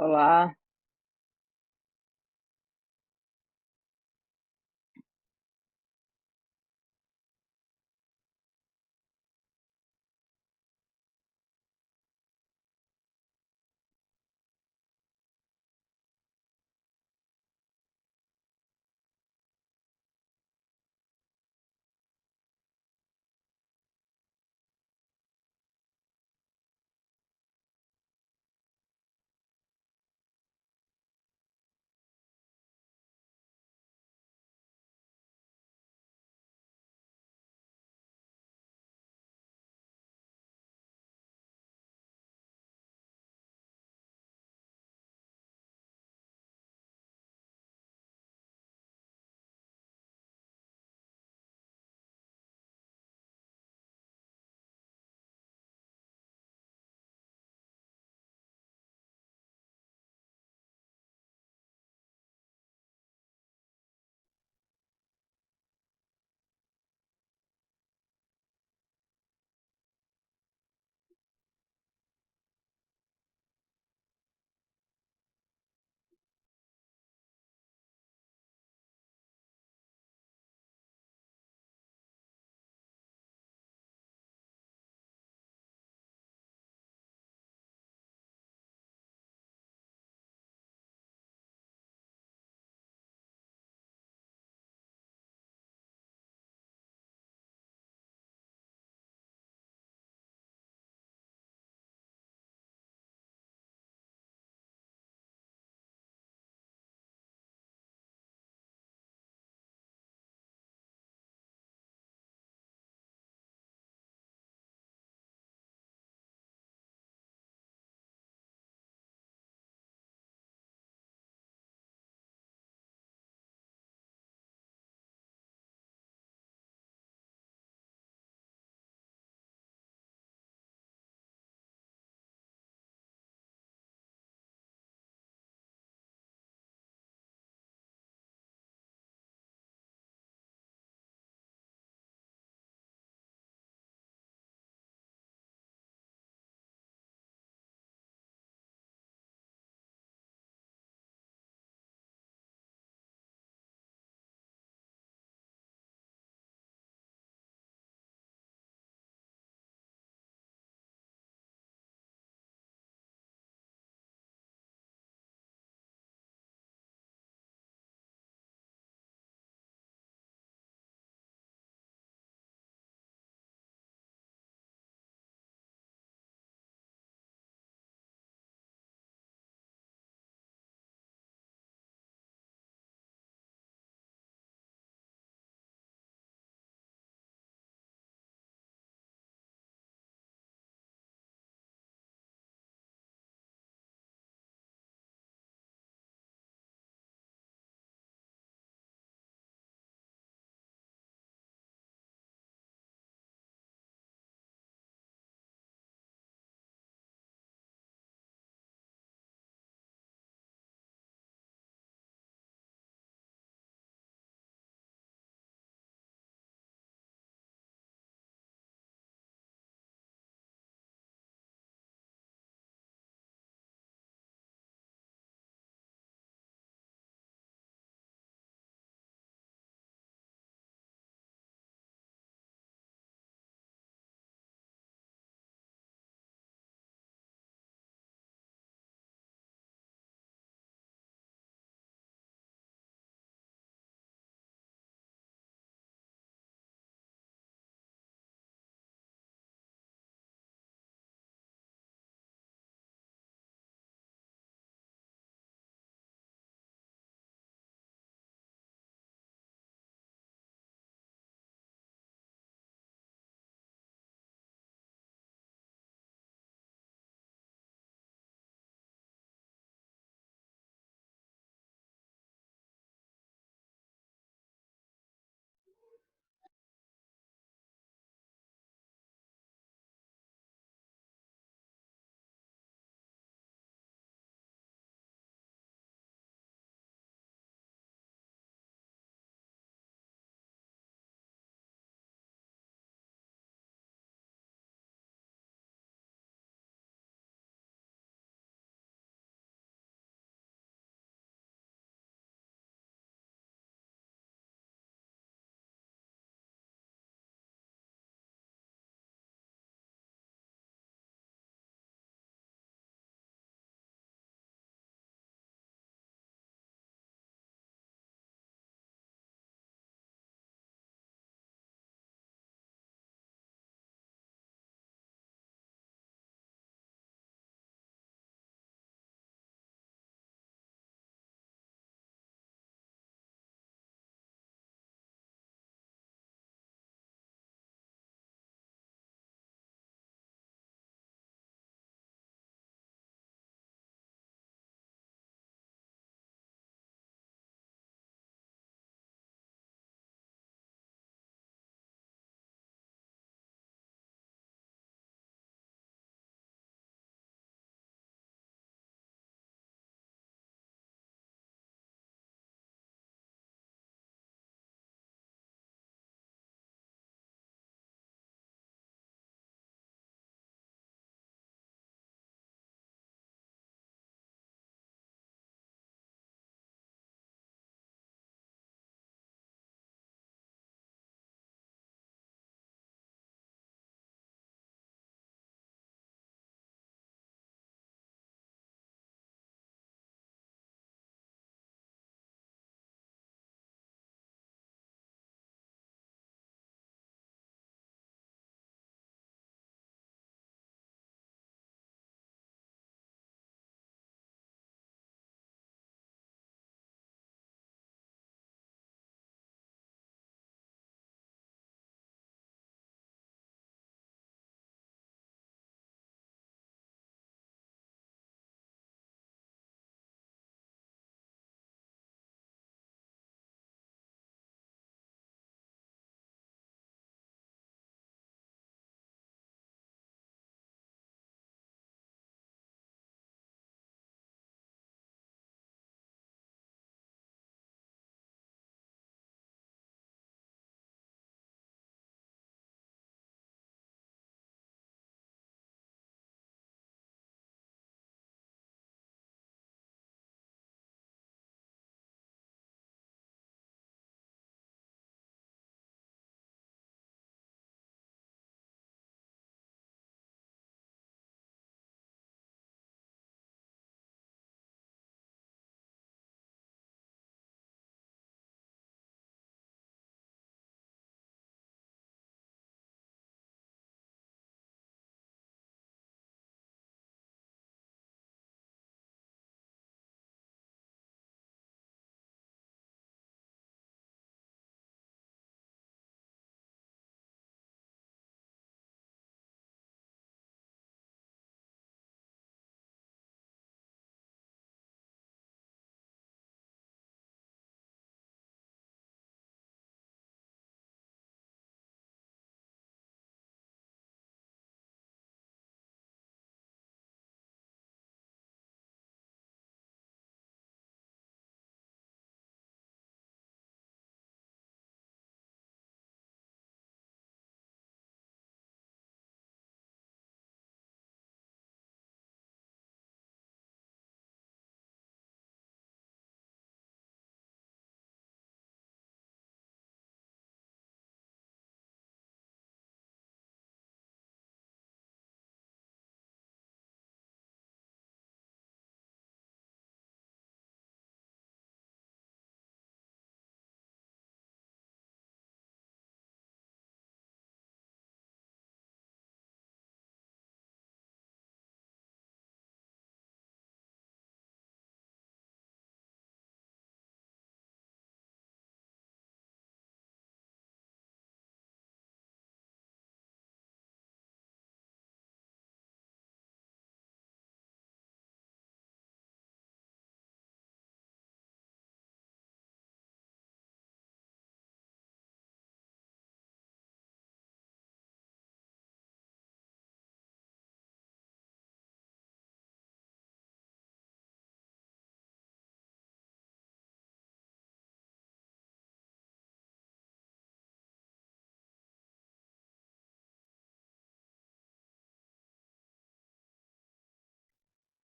Olá,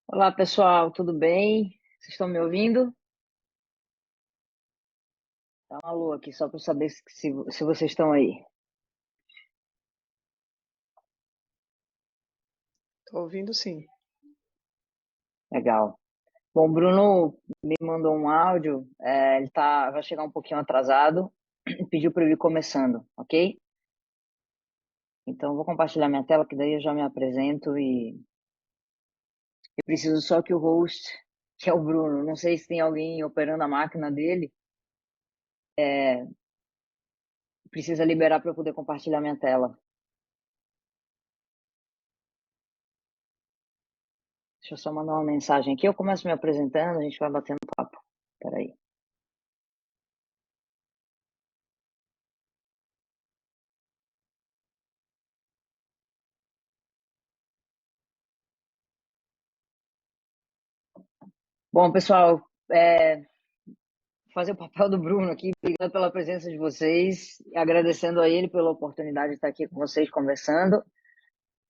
Olá, pessoal, tudo bem? Vocês estão me ouvindo? Dá um alô aqui só para saber se vocês estão aí. Tô ouvindo sim. Legal. Bom, o Bruno me mandou um áudio, ele vai chegar um pouquinho atrasado e pediu para eu ir começando, ok? Então, eu vou compartilhar minha tela, que daí eu já me apresento e eu preciso só que o host, que é o Bruno, não sei se tem alguém operando a máquina dele, precisa liberar para eu poder compartilhar minha tela. Deixa eu só mandar uma mensagem aqui, eu começo me apresentando, a gente vai batendo papo. Peraí. Bom, pessoal, fazer o papel do Bruno aqui, obrigado pela presença de vocês, agradecendo a ele pela oportunidade de estar aqui com vocês conversando.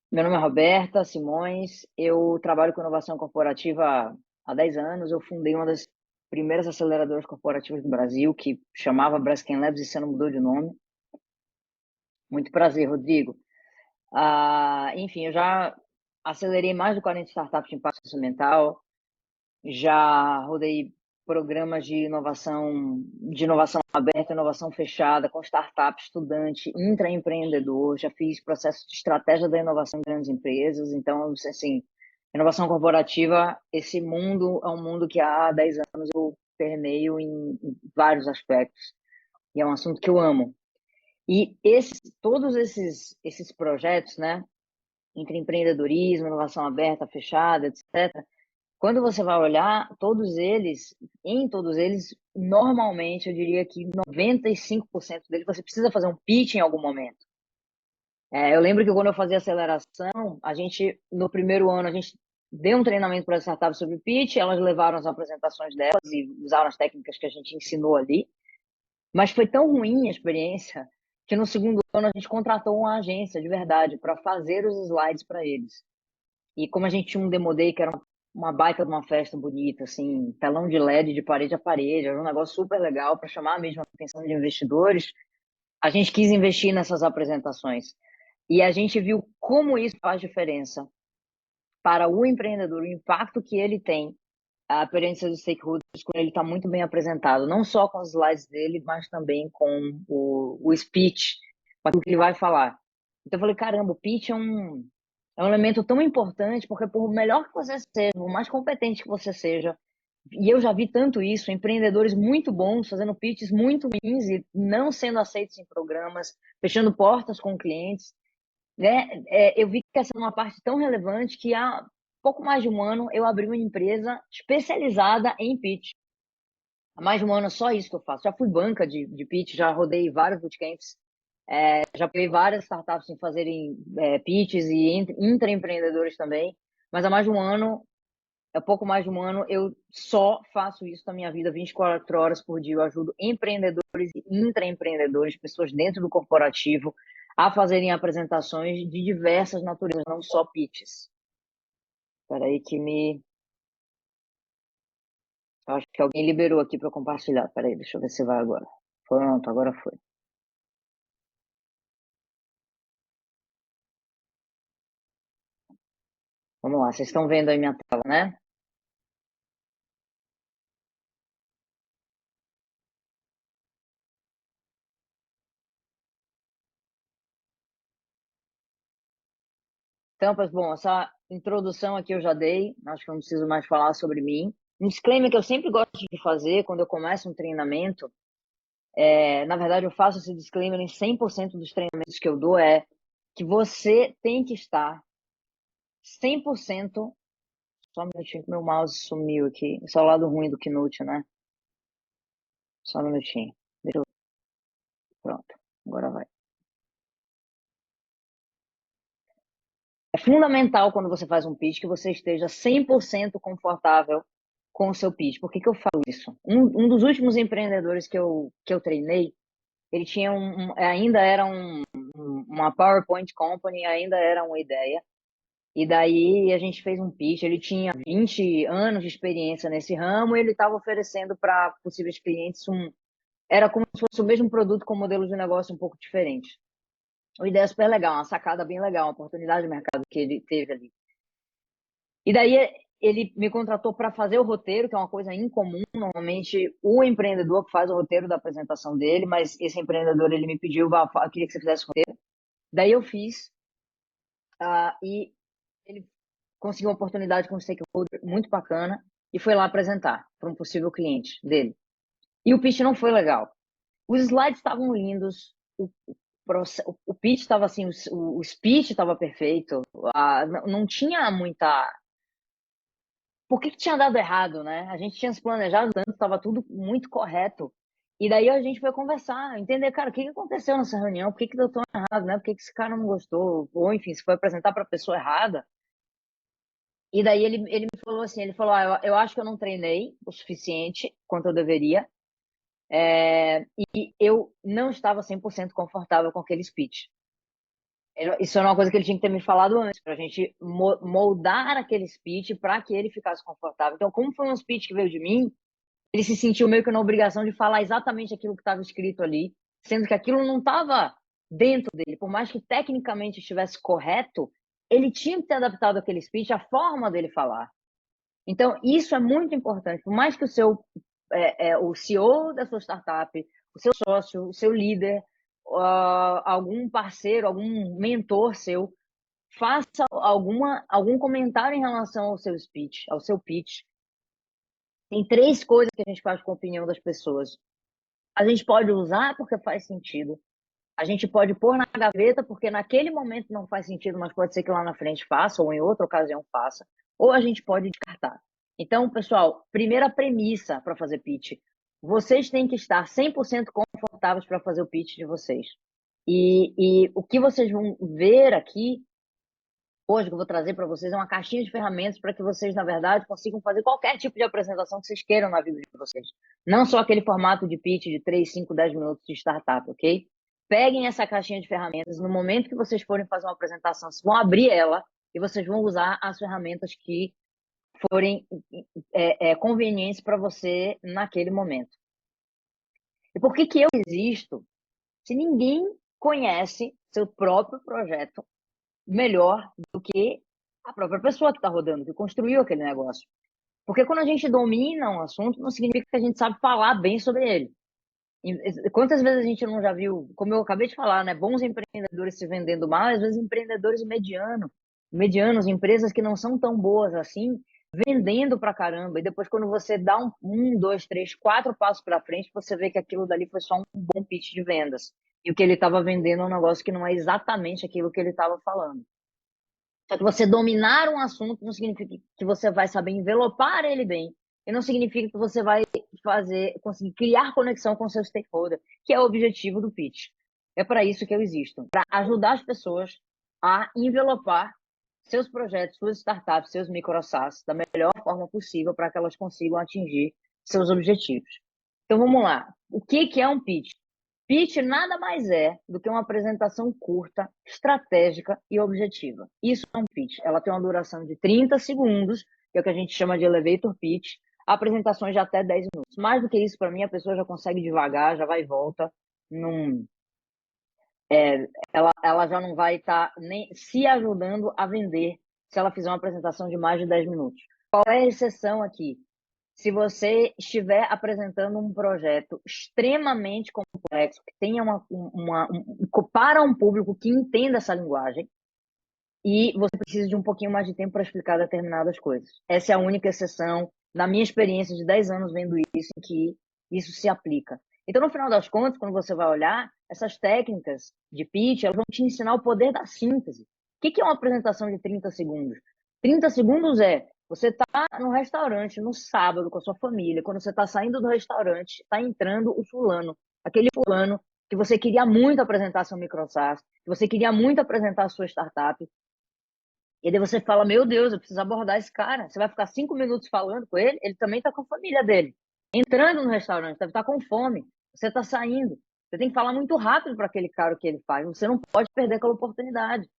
Meu nome é Roberta Simões, eu trabalho com inovação corporativa há 10 anos, eu fundei uma das primeiras aceleradoras corporativas do Brasil, que chamava Braskem Labs e você não mudou de nome. Muito prazer, Rodrigo. Enfim, eu já acelerei mais de 40 startups de impacto social, já rodei programas de inovação aberta, inovação fechada, com startup, estudante, intraempreendedor, já fiz processo de estratégia da inovação em grandes empresas, então, assim, inovação corporativa, esse mundo é um mundo que há 10 anos eu permeio em vários aspectos, e é um assunto que eu amo. E todos esses projetos, né, entre empreendedorismo, inovação aberta, fechada, etc., quando você vai olhar, em todos eles, normalmente eu diria que 95% deles você precisa fazer um pitch em algum momento. Eu lembro que quando eu fazia aceleração, no primeiro ano, a gente deu um treinamento para as startups sobre pitch, elas levaram as apresentações delas e usaram as técnicas que a gente ensinou ali, mas foi tão ruim a experiência que no segundo ano a gente contratou uma agência de verdade para fazer os slides para eles. E como a gente tinha um Demo Day, que era uma baita de uma festa bonita, assim, telão de LED de parede a parede, era um negócio super legal para chamar mesmo a atenção de investidores, a gente quis investir nessas apresentações. E a gente viu como isso faz diferença para o empreendedor, o impacto que ele tem, a experiência dos stakeholders, quando ele está muito bem apresentado, não só com os slides dele, mas também com o speech, com aquilo que ele vai falar. Então eu falei, caramba, o pitch é um elemento tão importante, porque por melhor que você seja, por mais competente que você seja, e eu já vi tanto isso, empreendedores muito bons fazendo pitches muito ruins e não sendo aceitos em programas, fechando portas com clientes, né? Eu vi que essa é uma parte tão relevante que há pouco mais de um ano eu abri uma empresa especializada em pitch. Há mais de um ano é só isso que eu faço. Já fui banca de pitch, já rodei vários bootcamps, já apoiei várias startups em fazerem pitches e intraempreendedores também. Mas há mais de um ano, é pouco mais de um ano, eu só faço isso na minha vida 24 horas por dia. Eu ajudo empreendedores e intraempreendedores, pessoas dentro do corporativo, a fazerem apresentações de diversas naturezas, não só pitches. Espera aí que me... Eu acho que alguém liberou aqui para compartilhar. Espera aí, deixa eu ver se vai agora. Pronto, agora foi. Vamos lá, vocês estão vendo aí minha tela, né? Então, bom, essa introdução aqui eu já dei, acho que eu não preciso mais falar sobre mim. Um disclaimer que eu sempre gosto de fazer quando eu começo um treinamento, na verdade eu faço esse disclaimer em 100% dos treinamentos que eu dou, é que você tem que estar 100%, só um minutinho que meu mouse sumiu aqui, esse é o lado ruim do Keynote, né? Só um minutinho, pronto, agora vai. É fundamental quando você faz um pitch que você esteja 100% confortável com o seu pitch. Por que que eu falo isso? Um dos últimos empreendedores que eu treinei, ele tinha ainda era uma PowerPoint company, ainda era uma ideia. E daí a gente fez um pitch. Ele tinha 20 anos de experiência nesse ramo e ele estava oferecendo para possíveis clientes era como se fosse o mesmo produto com modelo de negócio um pouco diferente. Uma ideia super legal, uma sacada bem legal, uma oportunidade de mercado que ele teve ali. E daí ele me contratou para fazer o roteiro, que é uma coisa incomum. Normalmente o empreendedor que faz o roteiro da apresentação dele, mas esse empreendedor ele me pediu, eu queria que você fizesse o roteiro. Daí eu fiz, e ele conseguiu uma oportunidade com um stakeholder muito bacana e foi lá apresentar para um possível cliente dele. E o pitch não foi legal. Os slides estavam lindos, o pitch estava assim, o speech estava perfeito, não tinha muita. Por que tinha dado errado, né? A gente tinha se planejado tanto, estava tudo muito correto. E daí a gente foi conversar, entender, cara, o que aconteceu nessa reunião, por que deu tão errado, né? Por que esse cara não gostou? Ou, enfim, se foi apresentar para a pessoa errada. E daí ele me falou assim, ele falou, eu acho que eu não treinei o suficiente quanto eu deveria, e eu não estava 100% confortável com aquele speech. Isso era uma coisa que ele tinha que ter me falado antes, para a gente moldar aquele speech para que ele ficasse confortável. Então, como foi um speech que veio de mim, ele se sentiu meio que na obrigação de falar exatamente aquilo que estava escrito ali, sendo que aquilo não estava dentro dele. Por mais que tecnicamente estivesse correto, ele tinha que ter adaptado aquele speech à forma dele falar. Então, isso é muito importante. Por mais que o CEO da sua startup, o seu sócio, o seu líder, algum parceiro, algum mentor seu, faça algum comentário em relação ao seu speech, ao seu pitch. Tem 3 coisas que a gente faz com a opinião das pessoas. A gente pode usar porque faz sentido. A gente pode pôr na gaveta porque naquele momento não faz sentido, mas pode ser que lá na frente faça ou em outra ocasião faça. Ou a gente pode descartar. Então, pessoal, primeira premissa para fazer pitch. Vocês têm que estar 100% confortáveis para fazer o pitch de vocês. E o que vocês vão ver aqui hoje que eu vou trazer para vocês é uma caixinha de ferramentas para que vocês, na verdade, consigam fazer qualquer tipo de apresentação que vocês queiram na vida de vocês. Não só aquele formato de pitch de 3, 5, 10 minutos de startup, ok? Peguem essa caixinha de ferramentas, no momento que vocês forem fazer uma apresentação, vocês vão abrir ela e vocês vão usar as ferramentas que forem convenientes para você naquele momento. E por que eu existo se ninguém conhece seu próprio projeto melhor do que a própria pessoa que está rodando, que construiu aquele negócio? Porque quando a gente domina um assunto, não significa que a gente sabe falar bem sobre ele. Quantas vezes a gente não já viu, como eu acabei de falar, né, bons empreendedores se vendendo mal, às vezes empreendedores medianos, empresas que não são tão boas assim, vendendo pra caramba. E depois, quando você dá um, dois, três, 4 passos para frente, você vê que aquilo dali foi só um bom pitch de vendas. E o que ele estava vendendo é um negócio que não é exatamente aquilo que ele estava falando. Só que você dominar um assunto não significa que você vai saber envelopar ele bem. E não significa que você vai conseguir criar conexão com o seu stakeholder, que é o objetivo do pitch. É para isso que eu existo, para ajudar as pessoas a envelopar seus projetos, suas startups, seus micro SaaS da melhor forma possível para que elas consigam atingir seus objetivos. Então vamos lá. O que é um pitch? Pitch nada mais é do que uma apresentação curta, estratégica e objetiva. Isso é um pitch. Ela tem uma duração de 30 segundos, que é o que a gente chama de elevator pitch, apresentações de até 10 minutos. Mais do que isso, para mim, a pessoa já consegue devagar, já vai e volta. Ela já não vai estar nem se ajudando a vender se ela fizer uma apresentação de mais de 10 minutos. Qual é a exceção aqui? Se você estiver apresentando um projeto extremamente complexo, que tenha para um público que entenda essa linguagem, e você precisa de um pouquinho mais de tempo para explicar determinadas coisas. Essa é a única exceção, na minha experiência de 10 anos vendo isso, em que isso se aplica. Então, no final das contas, quando você vai olhar, essas técnicas de pitch, elas vão te ensinar o poder da síntese. O que é uma apresentação de 30 segundos? 30 segundos você está no restaurante no sábado com a sua família, quando você está saindo do restaurante, está entrando o fulano, aquele fulano que você queria muito apresentar seu microsas, que você queria muito apresentar a sua startup, e daí você fala, meu Deus, eu preciso abordar esse cara. Você vai ficar 5 minutos falando com ele também está com a família dele. Entrando no restaurante, deve estar com fome. Você está saindo. Você tem que falar muito rápido para aquele cara o que ele faz. Você não pode perder aquela oportunidade.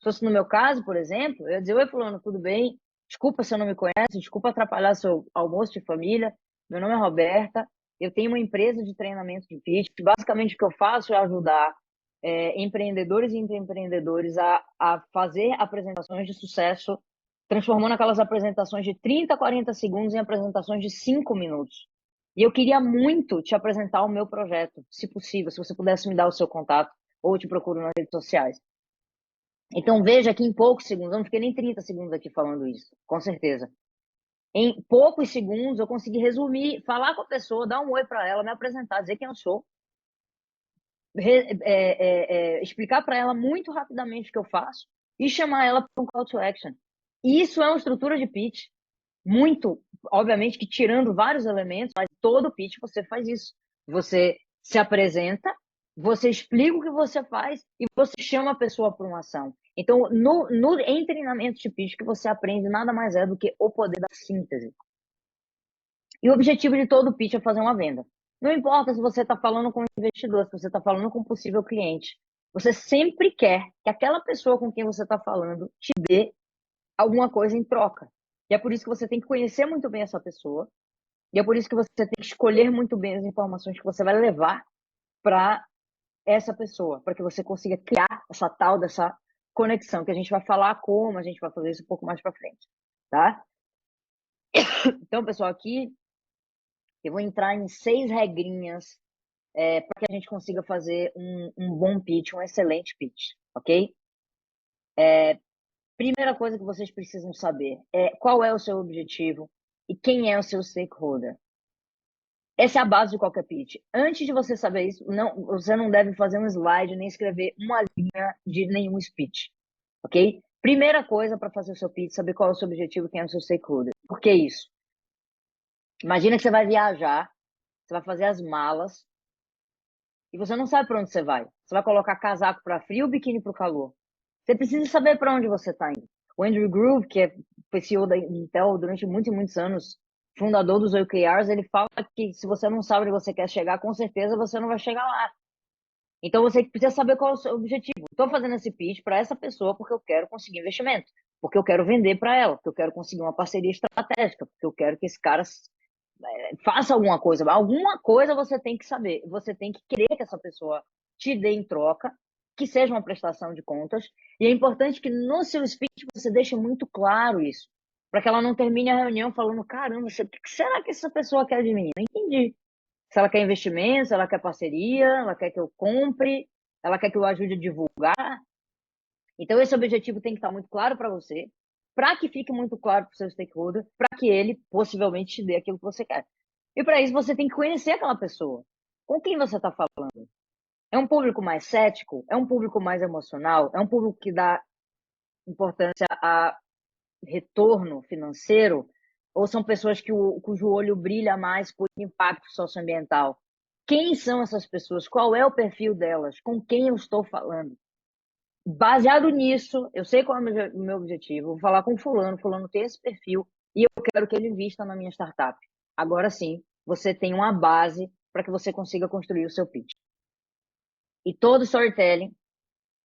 Se fosse no meu caso, por exemplo, eu ia dizer, oi, fulano, tudo bem? Desculpa se eu não me conhece, desculpa atrapalhar seu almoço de família. Meu nome é Roberta, eu tenho uma empresa de treinamento de pitch. Basicamente, o que eu faço é ajudar empreendedores e empreendedores a fazer apresentações de sucesso, transformando aquelas apresentações de 30, 40 segundos em apresentações de 5 minutos. E eu queria muito te apresentar o meu projeto, se possível, se você pudesse me dar o seu contato, ou eu te procuro nas redes sociais. Então veja que em poucos segundos, eu não fiquei nem 30 segundos aqui falando isso, com certeza. Em poucos segundos eu consegui resumir, falar com a pessoa, dar um oi para ela, me apresentar, dizer quem eu sou, explicar para ela muito rapidamente o que eu faço e chamar ela para um call to action. Isso é uma estrutura de pitch, muito, obviamente que tirando vários elementos, mas todo pitch você faz isso. Você se apresenta, você explica o que você faz e você chama a pessoa para uma ação. Então, em treinamento de pitch, que você aprende nada mais é do que o poder da síntese. E o objetivo de todo pitch é fazer uma venda. Não importa se você está falando com um investidor, se você está falando com um possível cliente. Você sempre quer que aquela pessoa com quem você está falando te dê alguma coisa em troca. E é por isso que você tem que conhecer muito bem essa pessoa. E é por isso que você tem que escolher muito bem as informações que você vai levar para essa pessoa, para que você consiga criar essa tal dessa conexão, que a gente vai falar como a gente vai fazer isso um pouco mais para frente, tá? Então, pessoal, aqui eu vou entrar em 6 regrinhas para que a gente consiga fazer um bom pitch, um excelente pitch, ok? Primeira coisa que vocês precisam saber é qual é o seu objetivo e quem é o seu stakeholder. Essa é a base de qualquer pitch. Antes de você saber isso, você não deve fazer um slide nem escrever uma linha de nenhum speech, ok? Primeira coisa para fazer o seu pitch, saber qual é o seu objetivo e quem é o seu stakeholder. Por que isso? Imagina que você vai viajar, você vai fazer as malas e você não sabe para onde você vai. Você vai colocar casaco para frio ou biquíni para o calor. Você precisa saber para onde você está indo. O Andrew Groove, que foi CEO da Intel durante muitos e muitos anos, fundador dos OKRs, ele fala que se você não sabe onde você quer chegar, com certeza você não vai chegar lá. Então você precisa saber qual é o seu objetivo. Estou fazendo esse pitch para essa pessoa porque eu quero conseguir investimento, porque eu quero vender para ela, porque eu quero conseguir uma parceria estratégica, porque eu quero que esse cara faça alguma coisa. Alguma coisa você tem que saber. Você tem que querer que essa pessoa te dê em troca, que seja uma prestação de contas. E é importante que no seu speech você deixe muito claro isso, para que ela não termine a reunião falando: caramba, o que será que essa pessoa quer de mim? Não entendi. Se ela quer investimento, se ela quer parceria, ela quer que eu compre, ela quer que eu ajude a divulgar. Então, esse objetivo tem que estar muito claro para você, para que fique muito claro para o seu stakeholder, para que ele possivelmente te dê aquilo que você quer. E para isso, você tem que conhecer aquela pessoa. Com quem você está falando? É um público mais cético? É um público mais emocional? É um público que dá importância a retorno financeiro? Ou são pessoas cujo olho brilha mais por impacto socioambiental? Quem são essas pessoas? Qual é o perfil delas? Com quem eu estou falando? Baseado nisso, eu sei qual é o meu objetivo, vou falar com fulano tem esse perfil e eu quero que ele invista na minha startup. Agora sim, você tem uma base para que você consiga construir o seu pitch. E todo storytelling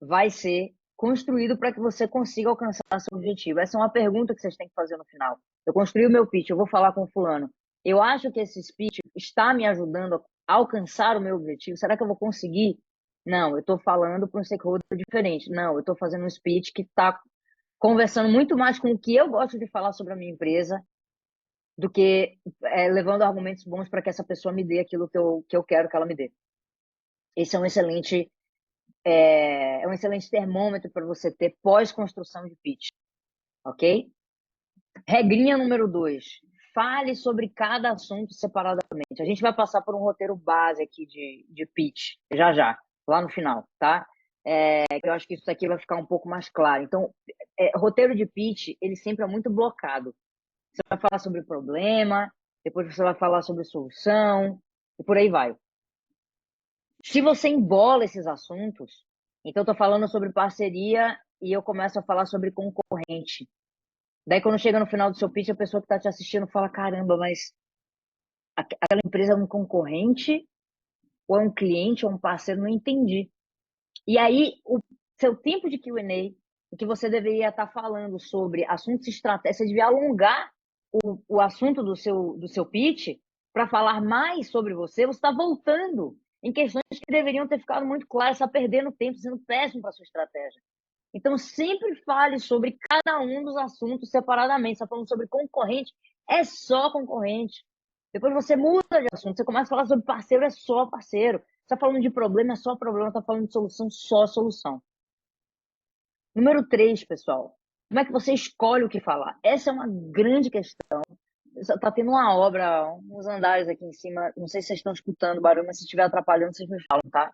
vai ser construído para que você consiga alcançar seu objetivo. Essa é uma pergunta que vocês têm que fazer no final. Eu construí o meu pitch, eu vou falar com fulano. Eu acho que esse speech está me ajudando a alcançar o meu objetivo. Será que eu vou conseguir? Não, eu estou falando para um stakeholder diferente. Não, eu estou fazendo um speech que está conversando muito mais com o que eu gosto de falar sobre a minha empresa do que levando argumentos bons para que essa pessoa me dê aquilo que eu quero que ela me dê. Esse é um excelente termômetro para você ter pós-construção de pitch, ok? Regrinha número 2, fale sobre cada assunto separadamente. A gente vai passar por um roteiro base aqui de pitch, já, lá no final, tá? Eu acho que isso aqui vai ficar um pouco mais claro. Então, roteiro de pitch, ele sempre é muito blocado. Você vai falar sobre o problema, depois você vai falar sobre solução, e por aí vai. Se você embola esses assuntos, então eu tô falando sobre parceria e eu começo a falar sobre concorrente. Daí quando chega no final do seu pitch, a pessoa que está te assistindo fala: caramba, mas aquela empresa é um concorrente ou é um cliente ou um parceiro? Não entendi. E aí o seu tempo de Q&A, em que você deveria estar falando sobre assuntos estratégicos, você devia alongar o assunto do seu pitch para falar mais sobre você está voltando em questões que deveriam ter ficado muito claras, está perdendo tempo, sendo péssimo para a sua estratégia. Então, sempre fale sobre cada um dos assuntos separadamente. Você está falando sobre concorrente, é só concorrente. Depois você muda de assunto, você começa a falar sobre parceiro, é só parceiro. Você está falando de problema, é só problema. Está falando de solução, só solução. Número 3, pessoal. Como é que você escolhe o que falar? Essa é uma grande questão. Está tendo uma obra, uns andares aqui em cima. Não sei se vocês estão escutando o barulho, mas se estiver atrapalhando, vocês me falam, tá?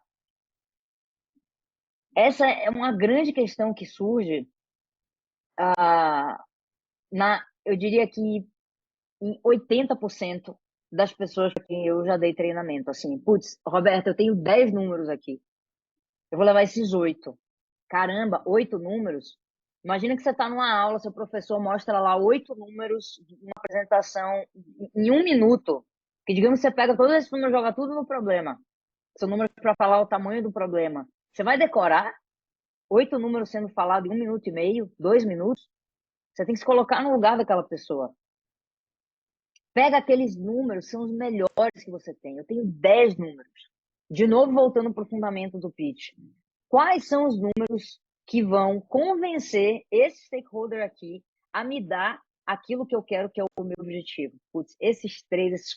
Essa é uma grande questão que surge eu diria que em 80% das pessoas para quem eu já dei treinamento, assim, putz, Roberto, eu tenho 10 números aqui. Eu vou levar esses 8. Caramba, 8 números? Imagina que você está numa aula, seu professor mostra lá 8 números, uma apresentação em 1 minuto. Que digamos que você pega todos esses números e joga tudo no problema. São números para falar o tamanho do problema. Você vai decorar 8 números sendo falados em 1 minuto e meio, 2 minutos? Você tem que se colocar no lugar daquela pessoa. Pega aqueles números, são os melhores que você tem. Eu tenho 10 números. De novo, voltando para o fundamento do pitch. Quais são os números que vão convencer esse stakeholder aqui a me dar aquilo que eu quero, que é o meu objetivo? Putz, esses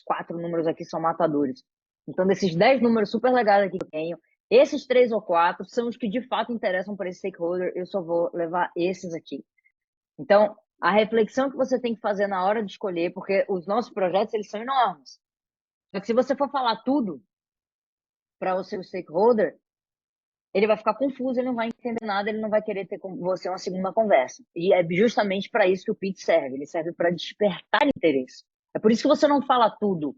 4 números aqui são matadores. Então, desses 10 números super legais aqui que eu tenho, esses 3 ou 4 são os que de fato interessam para esse stakeholder. Eu só vou levar esses aqui. Então, a reflexão que você tem que fazer na hora de escolher, porque os nossos projetos, eles são enormes. Só que se você for falar tudo para o seu stakeholder, ele vai ficar confuso, ele não vai entender nada, ele não vai querer ter com você uma segunda conversa. E é justamente para isso que o pitch serve. Ele serve para despertar interesse. É por isso que você não fala tudo.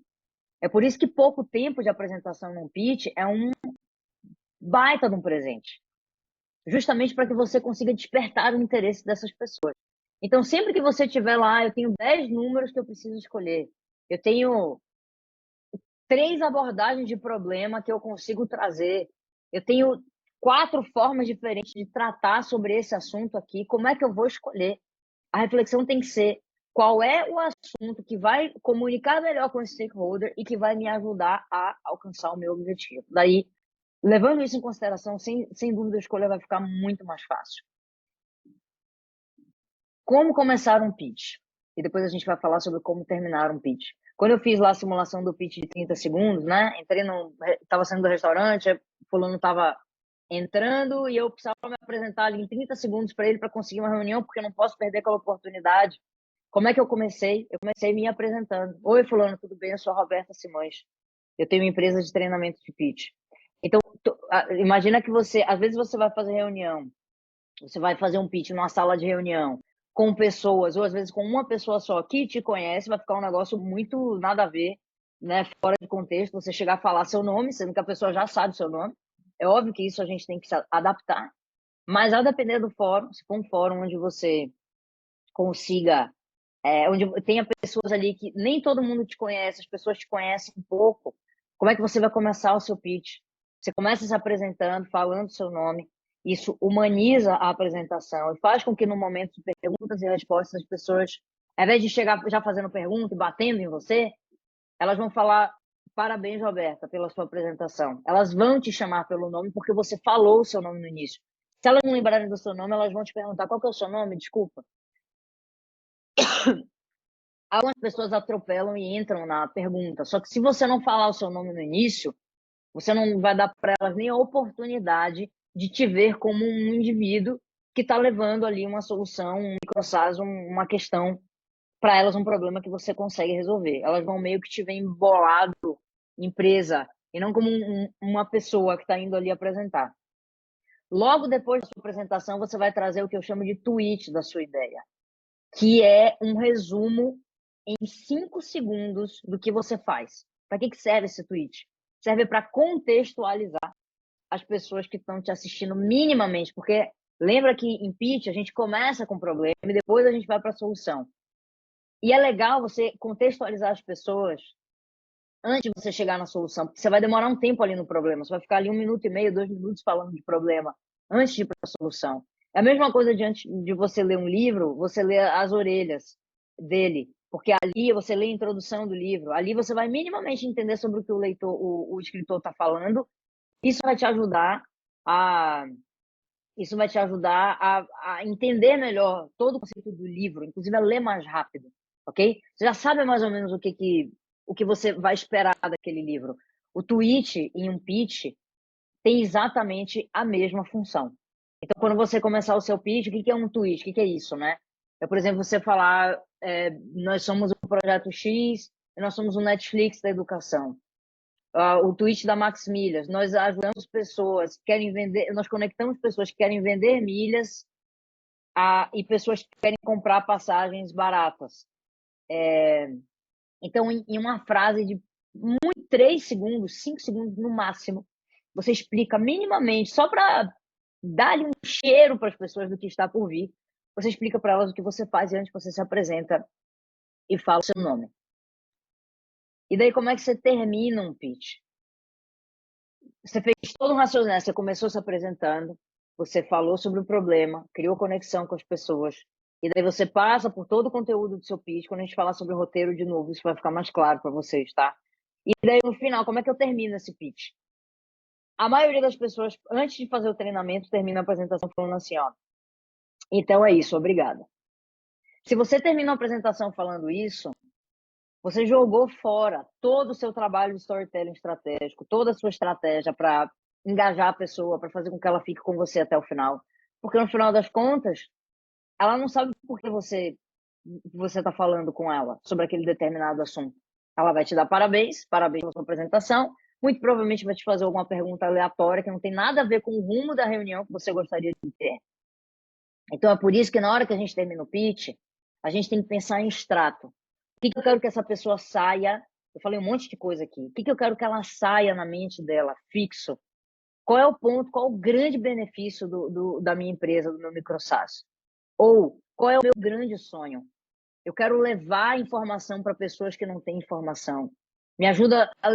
É por isso que pouco tempo de apresentação num pitch é um baita de um presente. Justamente para que você consiga despertar o interesse dessas pessoas. Então, sempre que você tiver lá, eu tenho 10 números que eu preciso escolher. Eu tenho 3 abordagens de problema que eu consigo trazer. Eu tenho 4 formas diferentes de tratar sobre esse assunto aqui. Como é que eu vou escolher? A reflexão tem que ser qual é o assunto que vai comunicar melhor com o stakeholder e que vai me ajudar a alcançar o meu objetivo. Daí, levando isso em consideração, sem dúvida a escolha vai ficar muito mais fácil. Como começar um pitch? E depois a gente vai falar sobre como terminar um pitch. Quando eu fiz lá a simulação do pitch de 30 segundos, né? Tava saindo do restaurante, o fulano tava entrando e eu precisava me apresentar ali em 30 segundos para ele para conseguir uma reunião, porque eu não posso perder aquela oportunidade. Como é que eu comecei? Eu comecei me apresentando. Oi, fulano, tudo bem? Eu sou a Roberta Simões. Eu tenho uma empresa de treinamento de pitch. Então, imagina que às vezes você vai fazer reunião, você vai fazer um pitch numa sala de reunião com pessoas, ou às vezes com uma pessoa só que te conhece, vai ficar um negócio muito nada a ver, né? Fora de contexto, você chegar a falar seu nome, sendo que a pessoa já sabe seu nome. É óbvio que isso a gente tem que se adaptar, mas a depender do fórum, se for um fórum onde você consiga, onde tenha pessoas ali que nem todo mundo te conhece, as pessoas te conhecem um pouco, como é que você vai começar o seu pitch? Você começa se apresentando, falando seu nome, isso humaniza a apresentação e faz com que no momento de perguntas e respostas as pessoas, ao invés de chegar já fazendo pergunta e batendo em você, elas vão falar: parabéns, Roberta, pela sua apresentação. Elas vão te chamar pelo nome porque você falou o seu nome no início. Se elas não lembrarem do seu nome, elas vão te perguntar: qual que é o seu nome? Desculpa. Algumas pessoas atropelam e entram na pergunta. Só que se você não falar o seu nome no início, você não vai dar para elas nem a oportunidade de te ver como um indivíduo que está levando ali uma solução, um microcaso, uma questão para elas, um problema que você consegue resolver. Elas vão meio que te ver embolado, empresa, e não como uma pessoa que está indo ali apresentar. Logo depois da sua apresentação, você vai trazer o que eu chamo de tweet da sua ideia, que é um resumo em 5 segundos do que você faz. Para que serve esse tweet? Serve para contextualizar as pessoas que estão te assistindo minimamente, porque lembra que em pitch a gente começa com o problema e depois a gente vai para a solução. E é legal você contextualizar as pessoas antes de você chegar na solução, porque você vai demorar um tempo ali no problema, você vai ficar ali 1 minuto e meio, 2 minutos falando de problema antes de ir para a solução. É a mesma coisa de antes de você ler um livro, você lê as orelhas dele, porque ali você lê a introdução do livro, ali você vai minimamente entender sobre o que o escritor está falando. Isso vai te ajudar a isso vai te ajudar a entender melhor todo o conceito do livro, inclusive a ler mais rápido, ok? Você já sabe mais ou menos o que você vai esperar daquele livro. O tweet em um pitch tem exatamente a mesma função. Então, quando você começar o seu pitch, o que é um tweet? O que é isso, né? É, por exemplo, você falar, nós somos o projeto X e nós somos o Netflix da educação. O tweet da Max Milhas, nós ajudamos pessoas que querem vender, nós conectamos pessoas que querem vender milhas e pessoas que querem comprar passagens baratas. Então, em uma frase de 3 segundos, 5 segundos no máximo, você explica minimamente, só para dar um cheiro para as pessoas do que está por vir, você explica para elas o que você faz antes você se apresenta e fala o seu nome. E daí, como é que você termina um pitch? Você fez todo um raciocínio, você começou se apresentando, você falou sobre o problema, criou conexão com as pessoas, e daí você passa por todo o conteúdo do seu pitch. Quando a gente falar sobre o roteiro de novo, isso vai ficar mais claro para vocês, tá? E daí, no final, como é que eu termino esse pitch? A maioria das pessoas, antes de fazer o treinamento, termina a apresentação falando assim, ó, então é isso, obrigada. Se você termina a apresentação falando isso, você jogou fora todo o seu trabalho de storytelling estratégico, toda a sua estratégia para engajar a pessoa, para fazer com que ela fique com você até o final. Porque no final das contas, ela não sabe por que você está falando com ela sobre aquele determinado assunto. Ela vai te dar parabéns pela sua apresentação, muito provavelmente vai te fazer alguma pergunta aleatória que não tem nada a ver com o rumo da reunião que você gostaria de ter. Então é por isso que na hora que a gente termina o pitch, a gente tem que pensar em extrato. O que eu quero que essa pessoa saia? Eu falei um monte de coisa aqui. O que eu quero que ela saia na mente dela, fixo? Qual é o ponto, qual o grande benefício da minha empresa, do meu microsas? Ou qual é o meu grande sonho? Eu quero levar informação para pessoas que não têm informação. Me ajuda a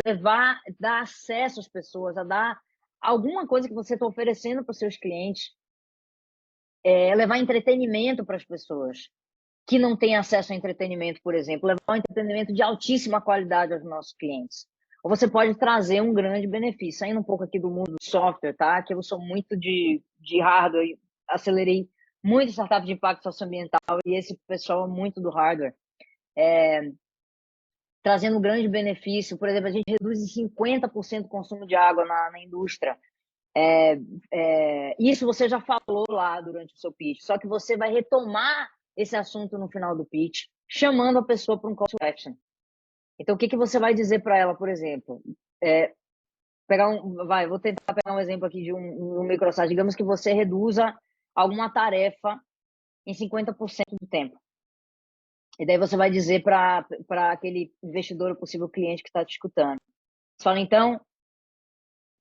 dar acesso às pessoas, a dar alguma coisa que você está oferecendo para os seus clientes. Levar entretenimento para as pessoas que não têm acesso a entretenimento, por exemplo, levar um entretenimento de altíssima qualidade aos nossos clientes. Ou você pode trazer um grande benefício, saindo um pouco aqui do mundo do software, tá? Que eu sou muito de hardware, acelerei muito startup de impacto socioambiental e esse pessoal é muito do hardware. Trazendo um grande benefício, por exemplo, a gente reduz em 50% o consumo de água na indústria. Isso você já falou lá durante o seu pitch, só que você vai retomar esse assunto no final do pitch, chamando a pessoa para um call to action. Então, o que você vai dizer para ela, por exemplo? Vou tentar pegar um exemplo aqui de um microsite. Digamos que você reduza alguma tarefa em 50% do tempo. E daí você vai dizer para aquele investidor ou possível cliente que está te escutando. Você fala, então,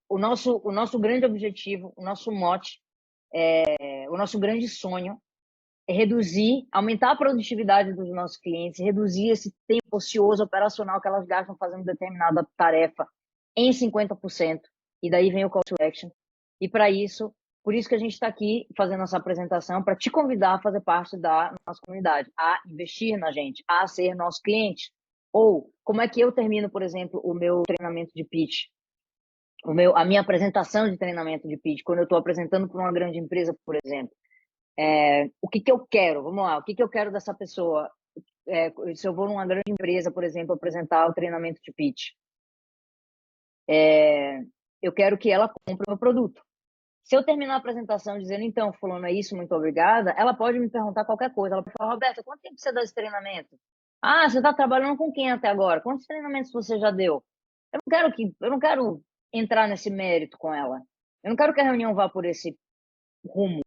o nosso grande objetivo, o nosso mote, o nosso grande sonho é reduzir, aumentar a produtividade dos nossos clientes, reduzir esse tempo ocioso operacional que elas gastam fazendo determinada tarefa em 50%. E daí vem o call to action. E para isso, por isso que a gente está aqui fazendo essa apresentação, para te convidar a fazer parte da nossa comunidade, a investir na gente, a ser nosso cliente. Ou como é que eu termino, por exemplo, o meu treinamento de pitch? A minha apresentação de treinamento de pitch, quando eu estou apresentando para uma grande empresa, por exemplo. O que eu quero? Vamos lá, o que eu quero dessa pessoa? Se eu vou numa grande empresa, por exemplo, apresentar o treinamento de pitch, eu quero que ela compre o meu produto. Se eu terminar a apresentação dizendo, então, fulano, é isso, muito obrigada, ela pode me perguntar qualquer coisa. Ela pode falar, Roberta, quanto tempo você dá esse treinamento? Ah, você está trabalhando com quem até agora? Quantos treinamentos você já deu? Eu não quero entrar nesse mérito com ela. Eu não quero que a reunião vá por esse rumo.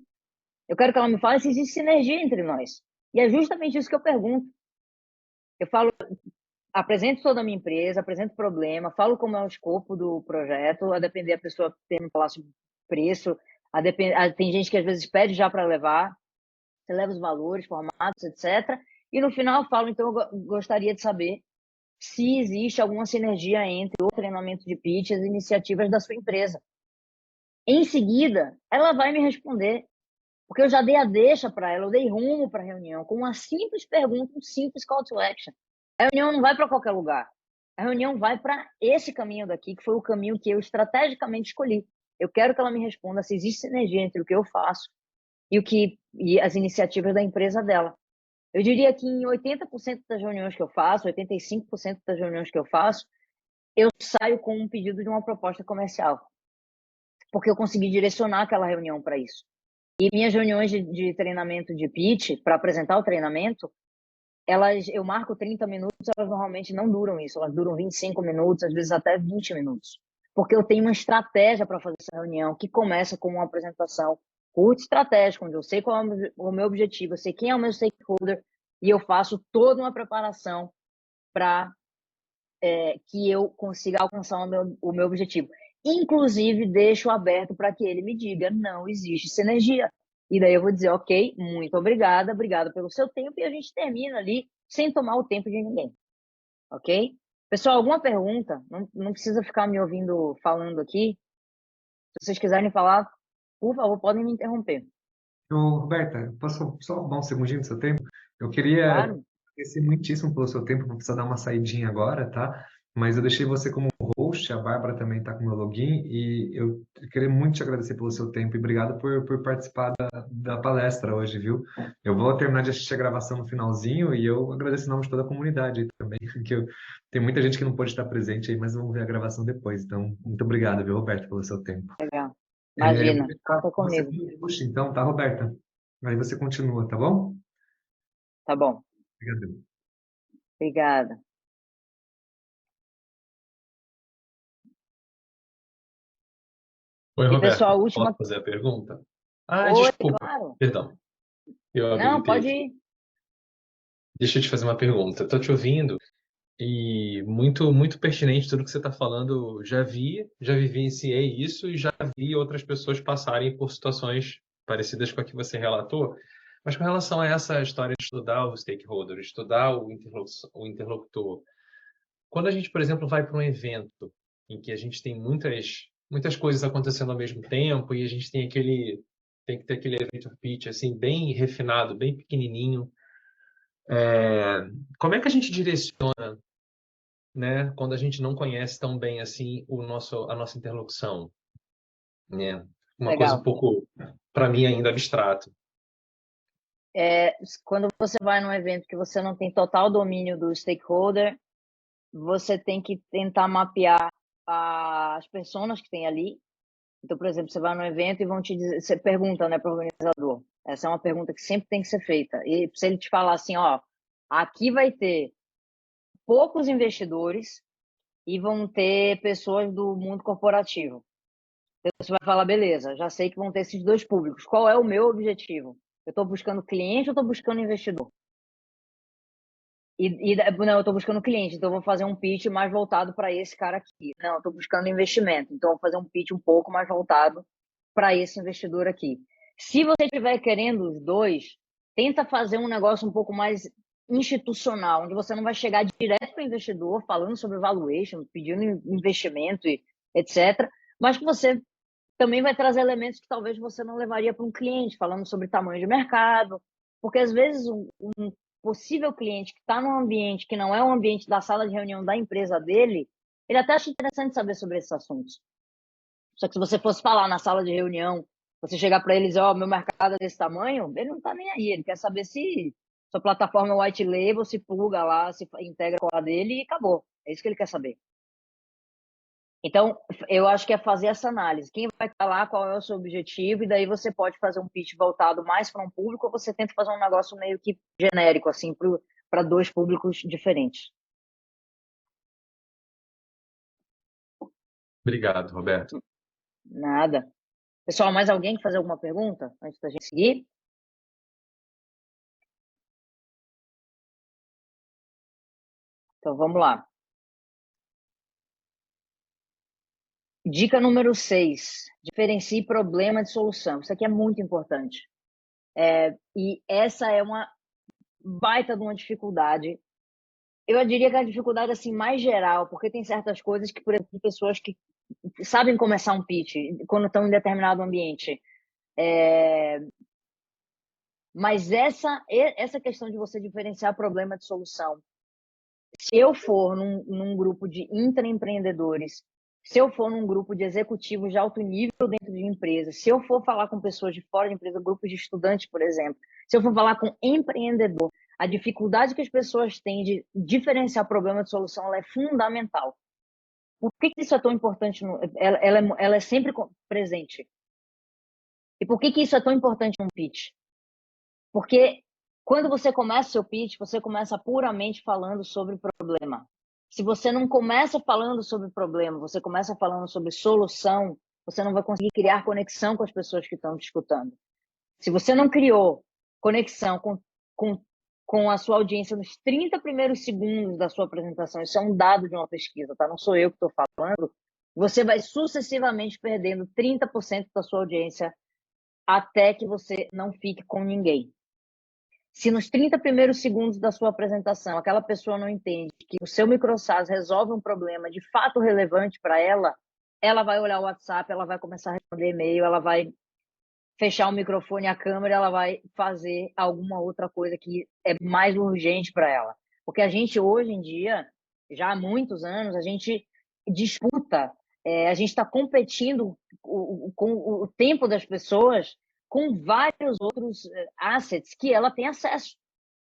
Eu quero que ela me fale se existe sinergia entre nós. E é justamente isso que eu pergunto. Eu falo, apresento toda a minha empresa, apresento o problema, falo como é o escopo do projeto, a depender, a pessoa tem que falar sobre preço, tem gente que às vezes pede já para levar, você leva os valores, formatos, etc. E no final eu falo, então eu gostaria de saber se existe alguma sinergia entre o treinamento de pitch e as iniciativas da sua empresa. Em seguida, ela vai me responder Porque eu já dei a deixa para ela, eu dei rumo para a reunião com uma simples pergunta, um simples call to action. A reunião não vai para qualquer lugar. A reunião vai para esse caminho daqui, que foi o caminho que eu estrategicamente escolhi. Eu quero que ela me responda se existe sinergia entre o que eu faço e as iniciativas da empresa dela. Eu diria que em 80% das reuniões que eu faço, 85% das reuniões que eu faço, eu saio com um pedido de uma proposta comercial, porque eu consegui direcionar aquela reunião para isso. E minhas reuniões de treinamento de pitch, para apresentar o treinamento, eu marco 30 minutos, elas normalmente não duram isso, elas duram 25 minutos, às vezes até 20 minutos. Porque eu tenho uma estratégia para fazer essa reunião, que começa com uma apresentação curta estratégica, onde eu sei qual é o meu objetivo, eu sei quem é o meu stakeholder, e eu faço toda uma preparação para que eu consiga alcançar o meu objetivo. Inclusive, deixo aberto para que ele me diga, não existe sinergia. E daí eu vou dizer, ok, muito obrigada pelo seu tempo, e a gente termina ali sem tomar o tempo de ninguém. Ok? Pessoal, alguma pergunta? Não precisa ficar me ouvindo falando aqui. Se vocês quiserem falar, por favor, podem me interromper. Roberta, posso só roubar um segundinho do seu tempo? Eu queria Claro? agradecer muitíssimo pelo seu tempo, vou precisar dar uma saidinha agora, tá? Mas eu deixei você como host, a Bárbara também está com o meu login, e eu queria muito te agradecer pelo seu tempo e obrigado por participar da palestra hoje, viu? Eu vou terminar de assistir a gravação no finalzinho e eu agradeço em nome de toda a comunidade aí também, porque tem muita gente que não pôde estar presente aí, mas vão ver a gravação depois. Então, muito obrigado, viu, Roberto, pelo seu tempo. Legal. Eu vou Imagina, deixar conta você comigo. como host, então, tá, Roberta? Aí você continua, tá bom? Tá bom. Obrigado. Obrigada. Oi, E, Roberto, pessoal, a posso última... fazer a pergunta? Ah, Oi, desculpa, claro. perdão, eu Não, habilitei pode aqui. ir. Deixa eu te fazer uma pergunta. Estou te ouvindo e muito pertinente tudo que você está falando. Já vivenciei isso e já vi outras pessoas passarem por situações parecidas com a que você relatou. Mas com relação a essa história de estudar o stakeholder, estudar o interlocutor, quando a gente, por exemplo, vai para um evento em que a gente tem muitas coisas acontecendo ao mesmo tempo e a gente tem que ter aquele elevator pitch assim bem refinado, bem pequenininho, como é que a gente direciona, né, quando a gente não conhece tão bem assim a nossa interlocução, né? Uma coisa um Legal. pouco para mim ainda abstrato. Quando você vai num evento que você não tem total domínio do stakeholder, você tem que tentar mapear as pessoas que tem ali. Então, por exemplo, você vai num evento e vão te dizer, você pergunta, né, para o organizador. Essa é uma pergunta que sempre tem que ser feita. E se ele te falar assim, ó, aqui vai ter poucos investidores e vão ter pessoas do mundo corporativo. Então, você vai falar, beleza, já sei que vão ter esses dois públicos. Qual é o meu objetivo? Eu estou buscando cliente ou estou buscando investidor? Não, eu estou buscando cliente, então eu vou fazer um pitch mais voltado para esse cara aqui. Não, eu estou buscando investimento, então eu vou fazer um pitch um pouco mais voltado para esse investidor aqui. Se você estiver querendo os dois, tenta fazer um negócio um pouco mais institucional, onde você não vai chegar direto para o investidor falando sobre valuation, pedindo investimento e etc. Mas que você também vai trazer elementos que talvez você não levaria para um cliente, falando sobre tamanho de mercado, porque às vezes um possível cliente que está num ambiente que não é o ambiente da sala de reunião da empresa dele, ele até acha interessante saber sobre esses assuntos. Só que se você fosse falar na sala de reunião, você chegar para eles, ó, meu mercado é desse tamanho, ele não está nem aí, ele quer saber se sua plataforma é white label, se pluga lá, se integra com a dele e acabou. É isso que ele quer saber. Então, eu acho que é fazer essa análise. Quem vai estar lá, qual é o seu objetivo, e daí você pode fazer um pitch voltado mais para um público, ou você tenta fazer um negócio meio que genérico, assim, para dois públicos diferentes. Obrigado, Roberto. Nada. Pessoal, mais alguém quer fazer alguma pergunta antes da gente seguir? Então, vamos lá. Dica número 6. Diferencie problema de solução. Isso aqui é muito importante. E essa é uma baita de uma dificuldade. Eu diria que é a dificuldade assim mais geral, porque tem certas coisas que, por exemplo, pessoas que sabem começar um pitch quando estão em determinado ambiente, Mas essa questão de você diferenciar problema de solução, se eu for num grupo de intraempreendedores, se eu for num grupo de executivos de alto nível dentro de empresa, se eu for falar com pessoas de fora de empresa, grupos de estudantes, por exemplo, se eu for falar com empreendedor, a dificuldade que as pessoas têm de diferenciar problema de solução, ela é fundamental. Por que isso é tão importante? Ela é sempre presente. E por que isso é tão importante num pitch? Porque quando você começa seu pitch, você começa puramente falando sobre problema. Se você não começa falando sobre problema, você começa falando sobre solução, você não vai conseguir criar conexão com as pessoas que estão te escutando. Se você não criou conexão com a sua audiência nos 30 primeiros segundos da sua apresentação, isso é um dado de uma pesquisa, tá? Não sou eu que estou falando, você vai sucessivamente perdendo 30% da sua audiência até que você não fique com ninguém. Se nos 30 primeiros segundos da sua apresentação aquela pessoa não entende que o seu microsas resolve um problema de fato relevante para ela, ela vai olhar o WhatsApp, ela vai começar a responder e-mail, ela vai fechar o microfone e a câmera, ela vai fazer alguma outra coisa que é mais urgente para ela. Porque a gente hoje em dia, já há muitos anos, a gente disputa, a gente está competindo com o tempo das pessoas com vários outros assets que ela tem acesso.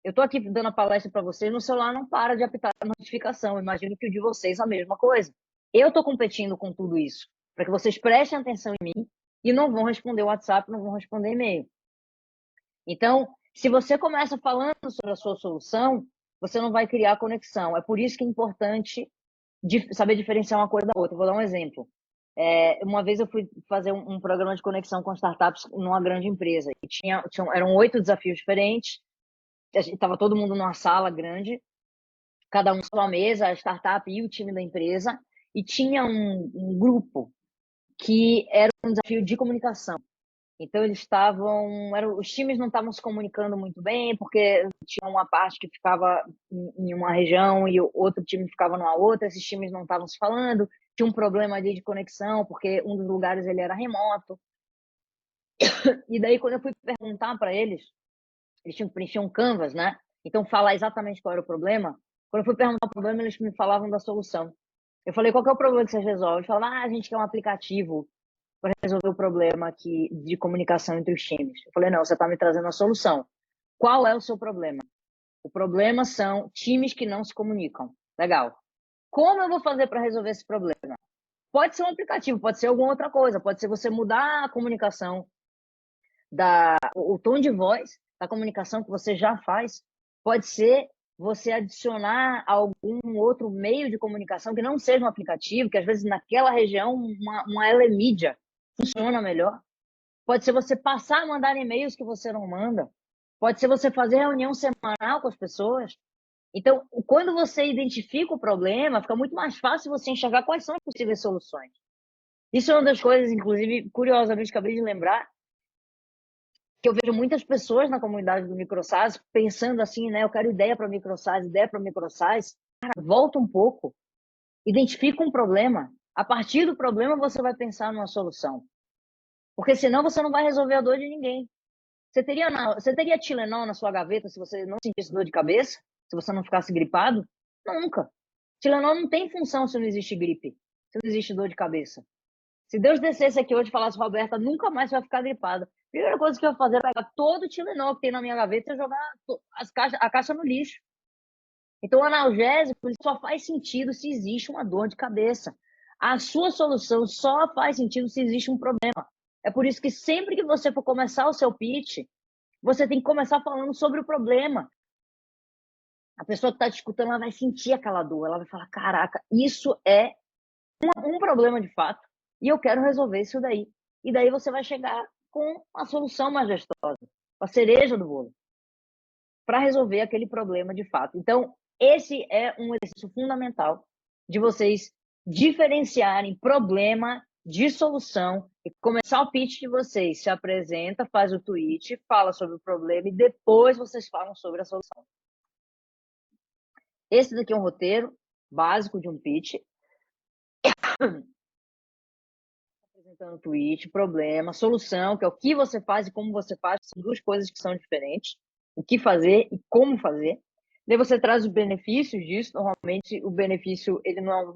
Eu estou aqui dando a palestra para vocês, no celular não para de apitar a notificação. Imagino que o de vocês a mesma coisa. Eu estou competindo com tudo isso, para que vocês prestem atenção em mim e não vão responder o WhatsApp, não vão responder e-mail. Então, se você começa falando sobre a sua solução, você não vai criar conexão. É por isso que é importante saber diferenciar uma coisa da outra. Vou dar um exemplo. Uma vez eu fui fazer um programa de conexão com startups numa grande empresa. E eram 8 desafios diferentes. Estava todo mundo numa sala grande, cada um sua mesa, a startup e o time da empresa. E tinha um grupo que era um desafio de comunicação. Então os times não estavam se comunicando muito bem, porque tinha uma parte que ficava em uma região e o outro time ficava numa outra, esses times não estavam se falando, tinha um problema ali de conexão, porque um dos lugares ele era remoto. E daí quando eu fui perguntar para eles tinham que preencher um canvas, né? Então falar exatamente qual era o problema. Quando eu fui perguntar o problema, eles me falavam da solução. Eu falei, qual que é o problema que vocês resolvem? Eles falavam, a gente quer um aplicativo para resolver o problema de comunicação entre os times. Eu falei, não, você está me trazendo a solução. Qual é o seu problema? O problema são times que não se comunicam. Legal. Como eu vou fazer para resolver esse problema? Pode ser um aplicativo, pode ser alguma outra coisa, pode ser você mudar a comunicação, o tom de voz da comunicação que você já faz, pode ser você adicionar algum outro meio de comunicação que não seja um aplicativo, que às vezes naquela região uma telemídia funciona melhor. Pode ser você passar a mandar e-mails que você não manda. Pode ser você fazer reunião semanal com as pessoas. Então, quando você identifica o problema, fica muito mais fácil você enxergar quais são as possíveis soluções. Isso é uma das coisas, inclusive, curiosamente, acabei de lembrar, que eu vejo muitas pessoas na comunidade do microsas pensando assim, né? Eu quero ideia para microsas. Cara, volta um pouco, identifica um problema. A partir do problema, você vai pensar numa solução. Porque senão você não vai resolver a dor de ninguém. Você teria Tilenol na sua gaveta se você não sentisse dor de cabeça? Se você não ficasse gripado? Nunca. Tilenol não tem função se não existe gripe, se não existe dor de cabeça. Se Deus descesse aqui hoje e falasse, Roberta, nunca mais vai ficar gripada. A primeira coisa que eu ia fazer é pegar todo o Tilenol que tem na minha gaveta e jogar a caixa no lixo. Então, o analgésico ele só faz sentido se existe uma dor de cabeça. A sua solução só faz sentido se existe um problema. É por isso que sempre que você for começar o seu pitch, você tem que começar falando sobre o problema. A pessoa que está te escutando, ela vai sentir aquela dor. Ela vai falar, caraca, isso é um problema de fato e eu quero resolver isso daí. E daí você vai chegar com a solução majestosa, a cereja do bolo, para resolver aquele problema de fato. Então, esse é um exercício fundamental de vocês diferenciarem problema de solução e começar o pitch de vocês. Se apresenta, faz o tweet, fala sobre o problema e depois vocês falam sobre a solução. Esse daqui é um roteiro básico de um pitch. apresentando tweet, problema, solução, que é o que você faz e como você faz, são duas coisas que são diferentes. O que fazer e como fazer. Daí você traz os benefícios disso. Normalmente o benefício, ele não é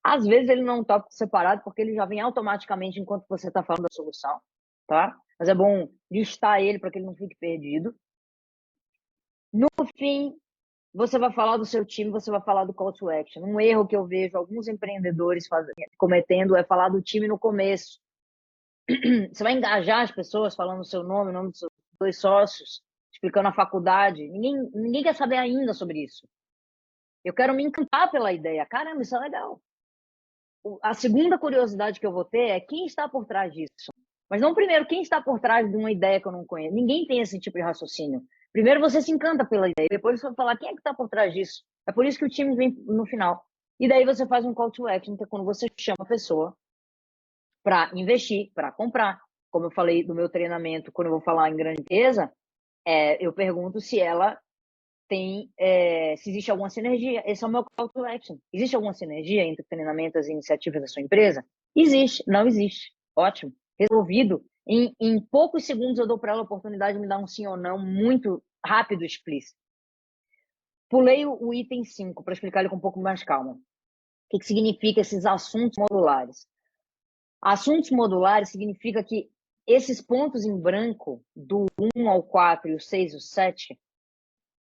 às vezes ele não é um tópico separado, porque ele já vem automaticamente enquanto você está falando da solução, tá? Mas é bom listar ele para que ele não fique perdido. No fim, você vai falar do seu time, você vai falar do call to action. Um erro que eu vejo alguns empreendedores cometendo é falar do time no começo. Você vai engajar as pessoas falando o seu nome, o nome dos seus dois sócios, explicando a faculdade. Ninguém quer saber ainda sobre isso. Eu quero me encantar pela ideia. Caramba, isso é legal. A segunda curiosidade que eu vou ter é quem está por trás disso. Mas não primeiro, quem está por trás de uma ideia que eu não conheço. Ninguém tem esse tipo de raciocínio. Primeiro você se encanta pela ideia, depois você vai falar quem é que está por trás disso. É por isso que o time vem no final. E daí você faz um call to action, que é quando você chama a pessoa para investir, para comprar. Como eu falei do meu treinamento, quando eu vou falar em grande empresa, eu pergunto se ela tem, se existe alguma sinergia. Esse é o meu call to action. Existe alguma sinergia entre treinamentos e iniciativas da sua empresa? Existe, não existe. Ótimo. Resolvido. Em poucos segundos eu dou para ela a oportunidade de me dar um sim ou não muito rápido e explícito. Pulei o item 5 para explicar ele com um pouco mais calma. O que significa esses assuntos modulares? Assuntos modulares significa que esses pontos em branco, do 1 ao 4 e o 6 e o 7,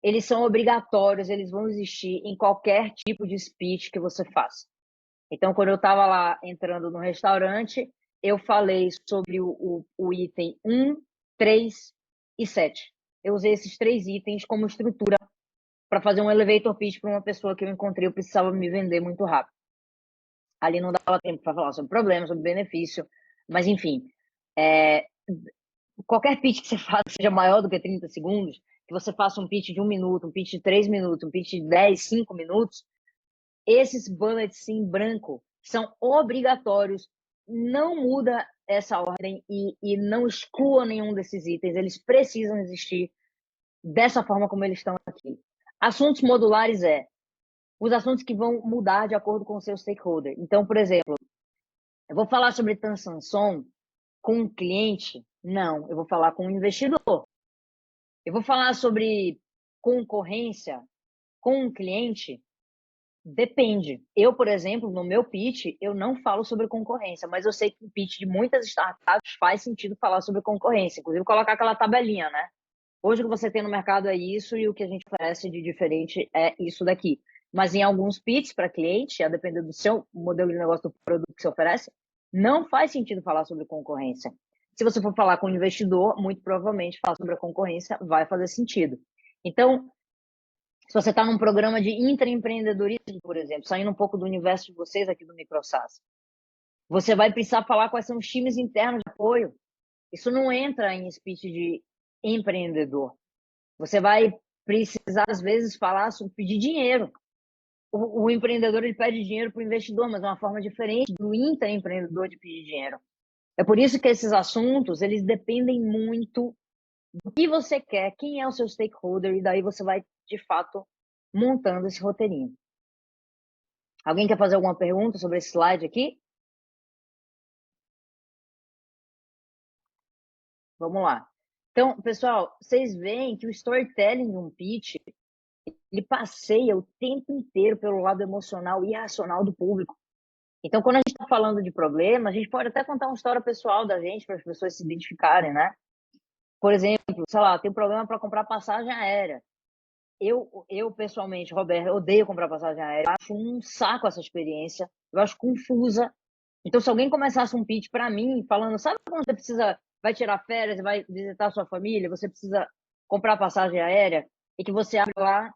eles são obrigatórios, eles vão existir em qualquer tipo de speech que você faça. Então, quando eu estava lá entrando no restaurante, eu falei sobre o item 1, 3 e 7. Eu usei esses 3 itens como estrutura para fazer um elevator pitch para uma pessoa que eu encontrei, eu precisava me vender muito rápido. Ali não dava tempo para falar sobre problemas, sobre benefício, mas enfim, qualquer pitch que você faça seja maior do que 30 segundos, que você faça um pitch de 1 minuto, um pitch de 3 minutos, um pitch de 10, 5 minutos, esses bullets em branco são obrigatórios. Não muda essa ordem e não exclua nenhum desses itens. Eles precisam existir dessa forma como eles estão aqui. Assuntos modulares os assuntos que vão mudar de acordo com o seu stakeholder. Então, por exemplo, eu vou falar sobre transação com um cliente? Não, eu vou falar com um investidor. Eu vou falar sobre concorrência com um cliente? Depende. Eu, por exemplo, no meu pitch, eu não falo sobre concorrência, mas eu sei que o pitch de muitas startups faz sentido falar sobre concorrência. Inclusive, colocar aquela tabelinha, né? Hoje o que você tem no mercado é isso e o que a gente oferece de diferente é isso daqui. Mas em alguns pitches para cliente, a depender do seu modelo de negócio, do produto que você oferece, não faz sentido falar sobre concorrência. Se você for falar com um investidor, muito provavelmente falar sobre a concorrência vai fazer sentido. Então, se você está num programa de intraempreendedorismo, por exemplo, saindo um pouco do universo de vocês aqui do MicroSaaS, você vai precisar falar quais são os times internos de apoio. Isso não entra em speech de empreendedor. Você vai precisar, às vezes, falar sobre pedir dinheiro. O empreendedor ele pede dinheiro para o investidor, mas é uma forma diferente do intraempreendedor de pedir dinheiro. É por isso que esses assuntos, eles dependem muito do que você quer, quem é o seu stakeholder, e daí você vai, de fato, montando esse roteirinho. Alguém quer fazer alguma pergunta sobre esse slide aqui? Vamos lá. Então, pessoal, vocês veem que o storytelling de um pitch, ele passeia o tempo inteiro pelo lado emocional e racional do público. Então, quando a gente está falando de problema, a gente pode até contar uma história pessoal da gente para as pessoas se identificarem, né? Por exemplo, sei lá, tem um problema para comprar passagem aérea. Eu pessoalmente, Roberto, odeio comprar passagem aérea. Eu acho um saco essa experiência. Eu acho confusa. Então, se alguém começasse um pitch para mim, falando, sabe quando você vai tirar férias e vai visitar a sua família, você precisa comprar passagem aérea, e que você abre lá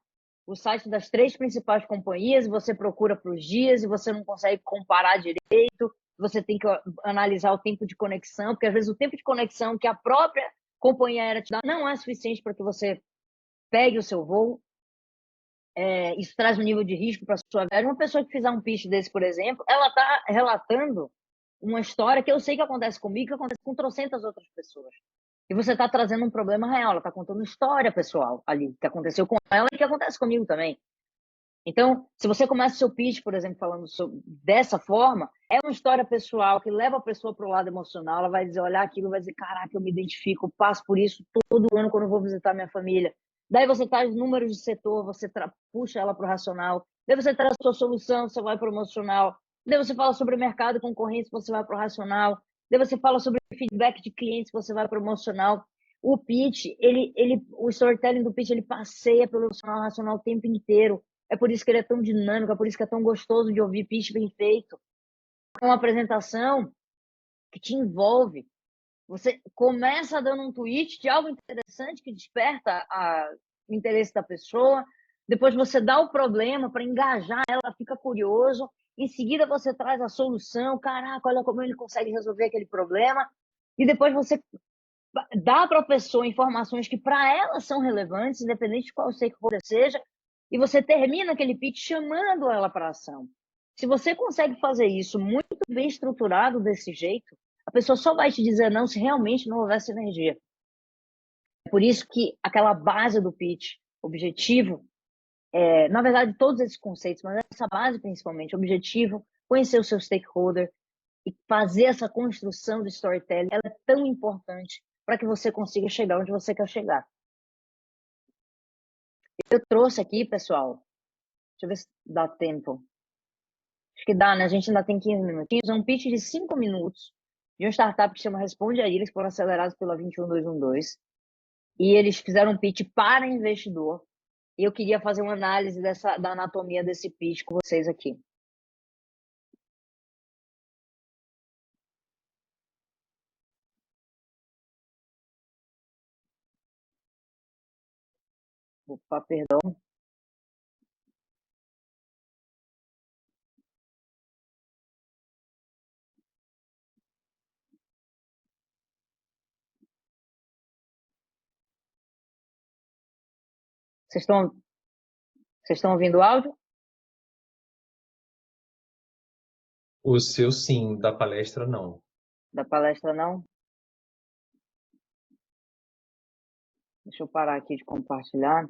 o site das 3 principais companhias, você procura para os dias e você não consegue comparar direito, você tem que analisar o tempo de conexão, porque às vezes o tempo de conexão que a própria companhia aérea te dá não é suficiente para que você pegue o seu voo. Isso traz um nível de risco para a sua viagem. Uma pessoa que fizer um pitch desse, por exemplo, ela está relatando uma história que eu sei que acontece comigo, que acontece com trocentas outras pessoas. E você está trazendo um problema real, ela está contando história pessoal ali, que aconteceu com ela e que acontece comigo também. Então, se você começa o seu pitch, por exemplo, falando dessa forma, é uma história pessoal que leva a pessoa para o lado emocional, ela vai dizer, olhar aquilo, vai dizer, caraca, eu me identifico, eu passo por isso todo ano quando eu vou visitar minha família. Daí você traz números de setor, você puxa ela para o racional, daí você traz a sua solução, você vai para o emocional, daí você fala sobre mercado e concorrência, você vai para o racional, daí você fala sobre feedback de clientes, você vai para o emocional. O pitch, o storytelling do pitch, ele passeia pelo emocional racional o tempo inteiro. É por isso que ele é tão dinâmico, é por isso que é tão gostoso de ouvir pitch bem feito. É uma apresentação que te envolve. Você começa dando um tweet de algo interessante que desperta o interesse da pessoa. Depois você dá o problema para engajar ela, fica curioso. Em seguida você traz a solução. Caraca, olha como ele consegue resolver aquele problema. E depois você dá para a pessoa informações que para ela são relevantes, independente de qual stakeholder seja, e você termina aquele pitch chamando ela para ação. Se você consegue fazer isso muito bem estruturado desse jeito, a pessoa só vai te dizer não se realmente não houver sinergia. É por isso que aquela base do pitch, objetivo, na verdade, todos esses conceitos, mas essa base principalmente, objetivo, conhecer o seu stakeholder e fazer essa construção do storytelling, ela é tão importante para que você consiga chegar onde você quer chegar. Eu trouxe aqui, pessoal, deixa eu ver se dá tempo. Acho que dá, né? A gente ainda tem 15 minutinhos. É um pitch de 5 minutos de uma startup que chama Responde Aí. Eles foram acelerados pela 21212. E eles fizeram um pitch para investidor. E eu queria fazer uma análise da anatomia desse pitch com vocês aqui. Opa, perdão. Vocês estão ouvindo o áudio? O seu sim, da palestra não. Da palestra não? Deixa eu parar aqui de compartilhar.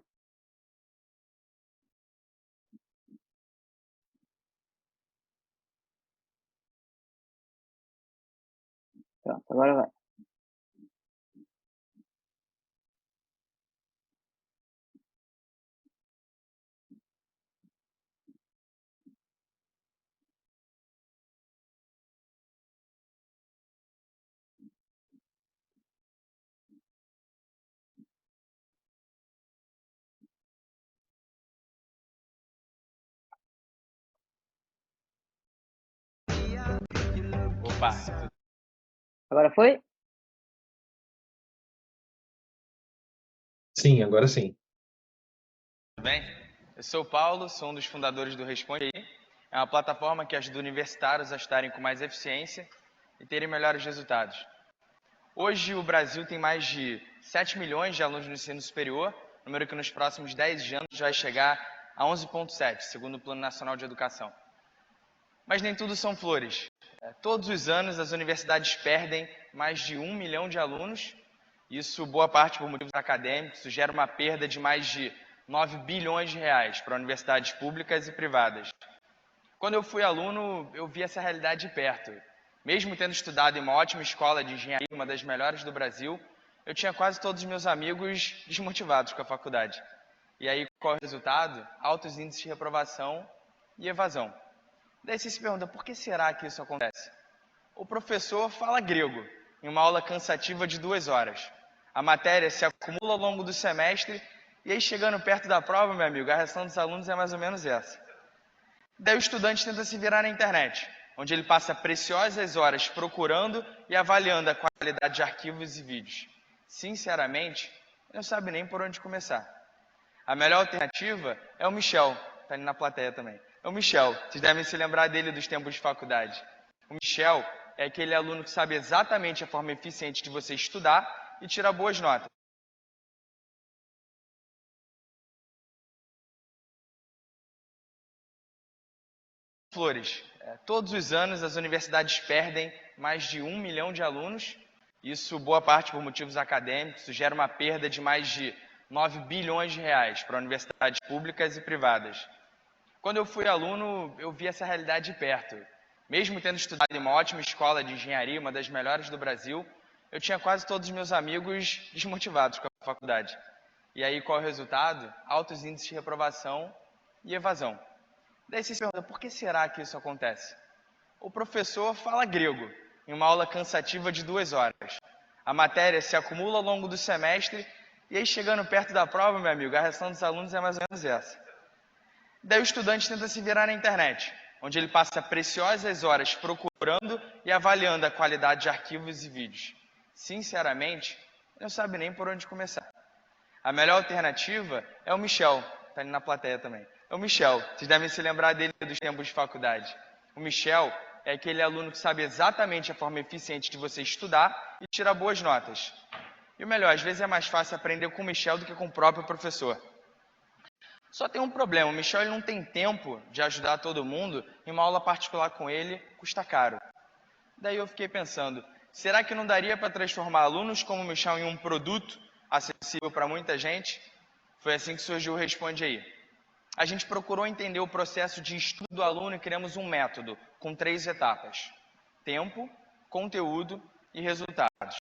Pronto, agora vai. Opa, Agora foi? Sim, agora sim. tudo bem? Eu sou o Paulo, sou um dos fundadores do Responde Aí. É uma plataforma que ajuda universitários a estarem com mais eficiência e terem melhores resultados. Hoje o Brasil tem mais de 7 milhões de alunos no ensino superior, número que nos próximos 10 anos vai chegar a 11,7, segundo o Plano Nacional de Educação. Mas nem tudo são flores. Todos os anos as universidades perdem mais de 1 milhão de alunos. Isso, boa parte por motivos acadêmicos, isso gera uma perda de mais de 9 bilhões de reais para universidades públicas e privadas. Quando eu fui aluno, eu vi essa realidade de perto. Mesmo tendo estudado em uma ótima escola de engenharia, uma das melhores do Brasil, eu tinha quase todos os meus amigos desmotivados com a faculdade. E aí, qual é o resultado? Altos índices de reprovação e evasão. Daí você se pergunta, por que será que isso acontece? O professor fala grego, em uma aula cansativa de 2 horas. A matéria se acumula ao longo do semestre, e aí chegando perto da prova, meu amigo, a reação dos alunos é mais ou menos essa. Daí o estudante tenta se virar na internet, onde ele passa preciosas horas procurando e avaliando a qualidade de arquivos e vídeos. Sinceramente, não sabe nem por onde começar. A melhor alternativa é o Michel, está ali na plateia também. É o Michel, vocês devem se lembrar dele dos tempos de faculdade. O Michel é aquele aluno que sabe exatamente a forma eficiente de você estudar e tirar boas notas. Flores, todos os anos as universidades perdem mais de 1 milhão de alunos. Isso, boa parte por motivos acadêmicos, isso gera uma perda de mais de 9 bilhões de reais para universidades públicas e privadas. Quando eu fui aluno, eu vi essa realidade de perto. Mesmo tendo estudado em uma ótima escola de engenharia, uma das melhores do Brasil, eu tinha quase todos os meus amigos desmotivados com a faculdade. E aí, qual é o resultado? Altos índices de reprovação e evasão. Daí você se pergunta, por que será que isso acontece? O professor fala grego, em uma aula cansativa de 2 horas. A matéria se acumula ao longo do semestre, e aí chegando perto da prova, meu amigo, a reação dos alunos é mais ou menos essa. Daí o estudante tenta se virar na internet, onde ele passa preciosas horas procurando e avaliando a qualidade de arquivos e vídeos. Sinceramente, não sabe nem por onde começar. A melhor alternativa é o Michel, está ali na plateia também. É o Michel, vocês devem se lembrar dele dos tempos de faculdade. O Michel é aquele aluno que sabe exatamente a forma eficiente de você estudar e tirar boas notas. E o melhor, às vezes é mais fácil aprender com o Michel do que com o próprio professor. Só tem um problema, o Michel ele não tem tempo de ajudar todo mundo e uma aula particular com ele custa caro. Daí eu fiquei pensando, será que não daria para transformar alunos como o Michel em um produto acessível para muita gente? Foi assim que surgiu o Responde Aí. A gente procurou entender o processo de estudo do aluno e criamos um método com 3 etapas: tempo, conteúdo e resultados.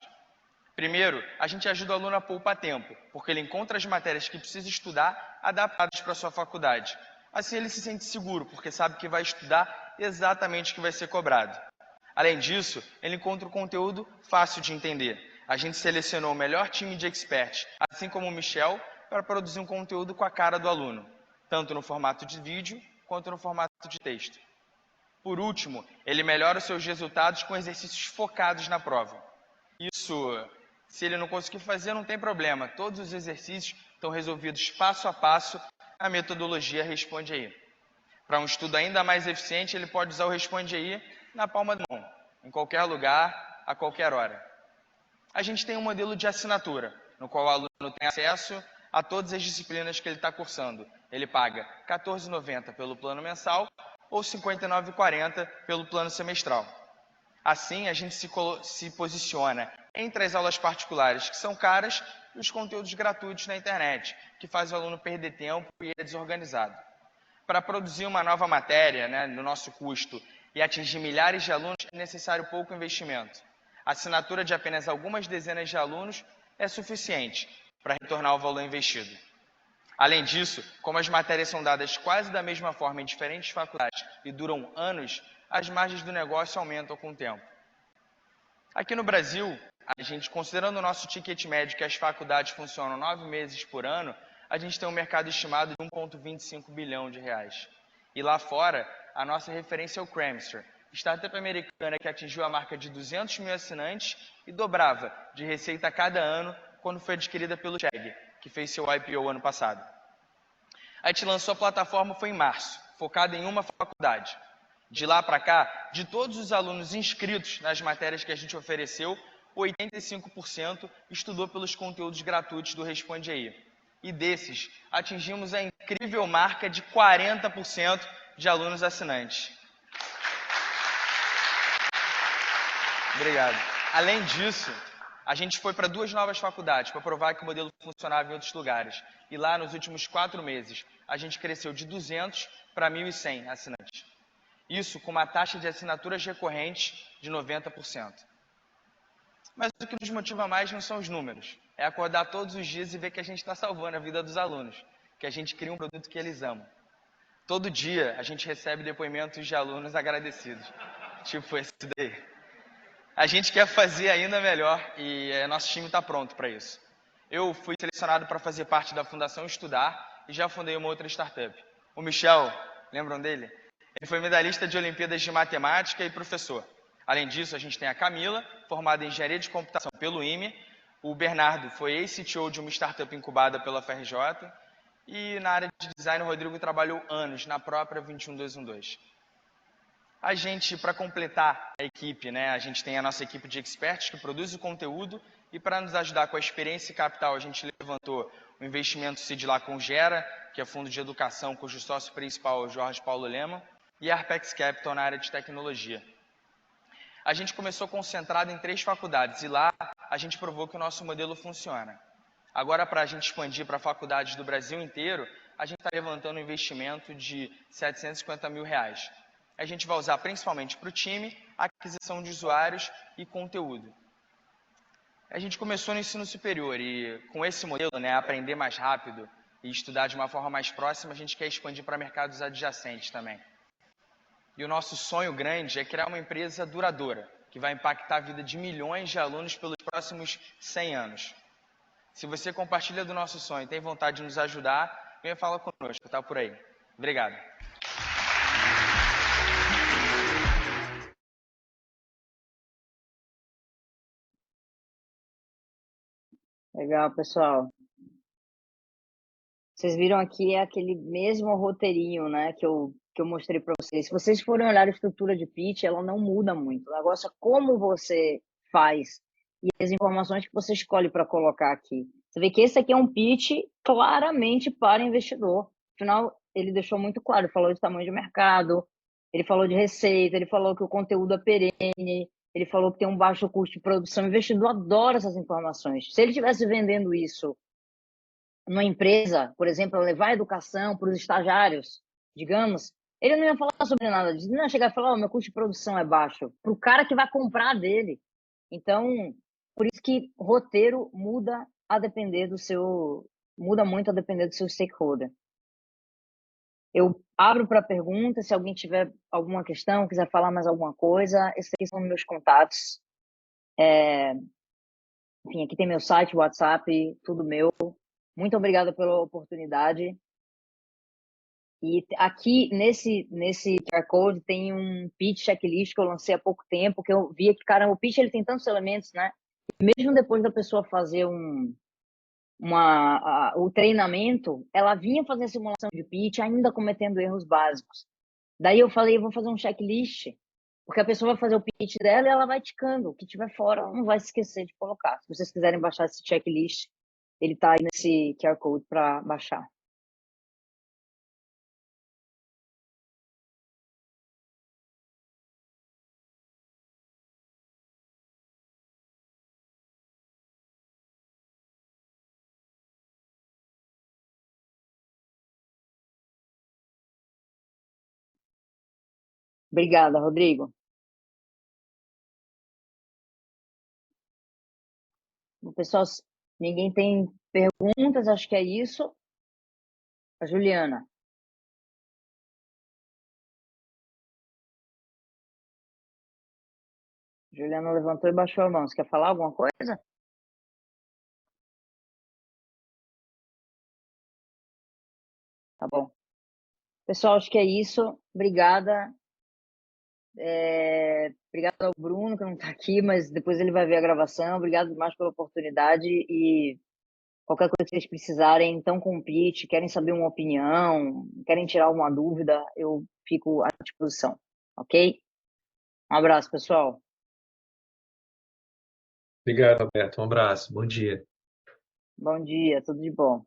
Primeiro, a gente ajuda o aluno a poupar tempo, porque ele encontra as matérias que precisa estudar adaptadas para a sua faculdade. Assim ele se sente seguro, porque sabe que vai estudar exatamente o que vai ser cobrado. Além disso, ele encontra o conteúdo fácil de entender. A gente selecionou o melhor time de experts, assim como o Michel, para produzir um conteúdo com a cara do aluno, tanto no formato de vídeo quanto no formato de texto. Por último, ele melhora os seus resultados com exercícios focados na prova. Isso, se ele não conseguir fazer, não tem problema. Todos os exercícios estão resolvidos passo a passo. A metodologia Responde Aí. Para um estudo ainda mais eficiente, ele pode usar o Responde Aí na palma da mão, em qualquer lugar, a qualquer hora. A gente tem um modelo de assinatura, no qual o aluno tem acesso a todas as disciplinas que ele está cursando. Ele paga R$ 14,90 pelo plano mensal ou R$ 59,40 pelo plano semestral. Assim, a gente se posiciona entre as aulas particulares, que são caras, e os conteúdos gratuitos na internet, que faz o aluno perder tempo e é desorganizado. Para produzir uma nova matéria, no nosso custo, e atingir milhares de alunos, é necessário pouco investimento. A assinatura de apenas algumas dezenas de alunos é suficiente para retornar o valor investido. Além disso, como as matérias são dadas quase da mesma forma em diferentes faculdades e duram anos, as margens do negócio aumentam com o tempo. Aqui no Brasil, a gente, considerando o nosso ticket médio que as faculdades funcionam 9 meses por ano, a gente tem um mercado estimado de 1,25 bilhão de reais. E lá fora, a nossa referência é o Cramster, startup americana que atingiu a marca de 200 mil assinantes e dobrava de receita a cada ano quando foi adquirida pelo Chegg, que fez seu IPO ano passado. A gente lançou a plataforma foi em março, focada em uma faculdade. De lá para cá, de todos os alunos inscritos nas matérias que a gente ofereceu, 85% estudou pelos conteúdos gratuitos do Responde Aí. E desses, atingimos a incrível marca de 40% de alunos assinantes. Obrigado. Além disso, a gente foi para 2 novas faculdades para provar que o modelo funcionava em outros lugares. E lá, nos últimos 4 meses, a gente cresceu de 200 para 1.100 assinantes. Isso com uma taxa de assinaturas recorrentes de 90%. Mas o que nos motiva mais não são os números. É acordar todos os dias e ver que a gente está salvando a vida dos alunos. Que a gente cria um produto que eles amam. Todo dia a gente recebe depoimentos de alunos agradecidos. Tipo esse daí. A gente quer fazer ainda melhor e nosso time está pronto para isso. Eu fui selecionado para fazer parte da Fundação Estudar e já fundei uma outra startup. O Michel, lembram dele? Ele foi medalhista de Olimpíadas de Matemática e professor. Além disso, a gente tem a Camila, formada em Engenharia de Computação pelo IME. O Bernardo foi ex-CTO de uma startup incubada pela FRJ. E na área de design, o Rodrigo trabalhou anos na própria 21212. A gente, para completar a equipe, a gente tem a nossa equipe de experts que produz o conteúdo e para nos ajudar com a experiência e capital, a gente levantou o investimento seed lá com o Gera, que é fundo de educação, cujo sócio principal é o Jorge Paulo Lema, e a Arpex Capital na área de tecnologia. A gente começou concentrado em 3 faculdades e lá a gente provou que o nosso modelo funciona. Agora, para a gente expandir para faculdades do Brasil inteiro, a gente está levantando um investimento de R$750 mil. A gente vai usar principalmente para o time, aquisição de usuários e conteúdo. A gente começou no ensino superior e com esse modelo, né, aprender mais rápido e estudar de uma forma mais próxima, a gente quer expandir para mercados adjacentes também. E o nosso sonho grande é criar uma empresa duradoura, que vai impactar a vida de milhões de alunos pelos próximos 100 anos. Se você compartilha do nosso sonho e tem vontade de nos ajudar, venha falar conosco, tá por aí. Obrigado. Legal, pessoal. Vocês viram aqui aquele mesmo roteirinho, né, que eu mostrei para vocês. Se vocês forem olhar a estrutura de pitch, ela não muda muito. O negócio é como você faz e as informações que você escolhe para colocar aqui. Você vê que esse aqui é um pitch claramente para investidor. Afinal, ele deixou muito claro, ele falou de tamanho de mercado, ele falou de receita, ele falou que o conteúdo é perene, ele falou que tem um baixo custo de produção. O investidor adora essas informações. Se ele estivesse vendendo isso numa empresa, por exemplo, levar a educação para os estagiários, digamos, ele não ia falar sobre nada disso, não ia chegar e falar, meu custo de produção é baixo, para o cara que vai comprar dele. Então, por isso que roteiro muda muito a depender do seu stakeholder. Eu abro para perguntas, se alguém tiver alguma questão, quiser falar mais alguma coisa, esses aqui são meus contatos. Enfim, aqui tem meu site, WhatsApp, tudo meu. Muito obrigada pela oportunidade. E aqui nesse QR Code tem um pitch checklist que eu lancei há pouco tempo, que eu via que, cara, o pitch ele tem tantos elementos, né? E mesmo depois da pessoa fazer o treinamento, ela vinha fazer a simulação de pitch ainda cometendo erros básicos. Daí eu falei, eu vou fazer um checklist, porque a pessoa vai fazer o pitch dela e ela vai ticando. O que tiver fora, ela não vai se esquecer de colocar. Se vocês quiserem baixar esse checklist, ele está aí nesse QR Code para baixar. Obrigada, Rodrigo. Pessoal, ninguém tem perguntas, acho que é isso. A Juliana. Juliana levantou e baixou a mão. Você quer falar alguma coisa? Tá bom. Pessoal, acho que é isso. Obrigada. Obrigado ao Bruno, que não está aqui, mas depois ele vai ver a gravação. Obrigado demais pela oportunidade e qualquer coisa que vocês precisarem, então com o pitch, querem saber uma opinião, querem tirar alguma dúvida, eu fico à disposição, ok? Um abraço, pessoal. Obrigado, Alberto. Um abraço. Bom dia. Bom dia, tudo de bom.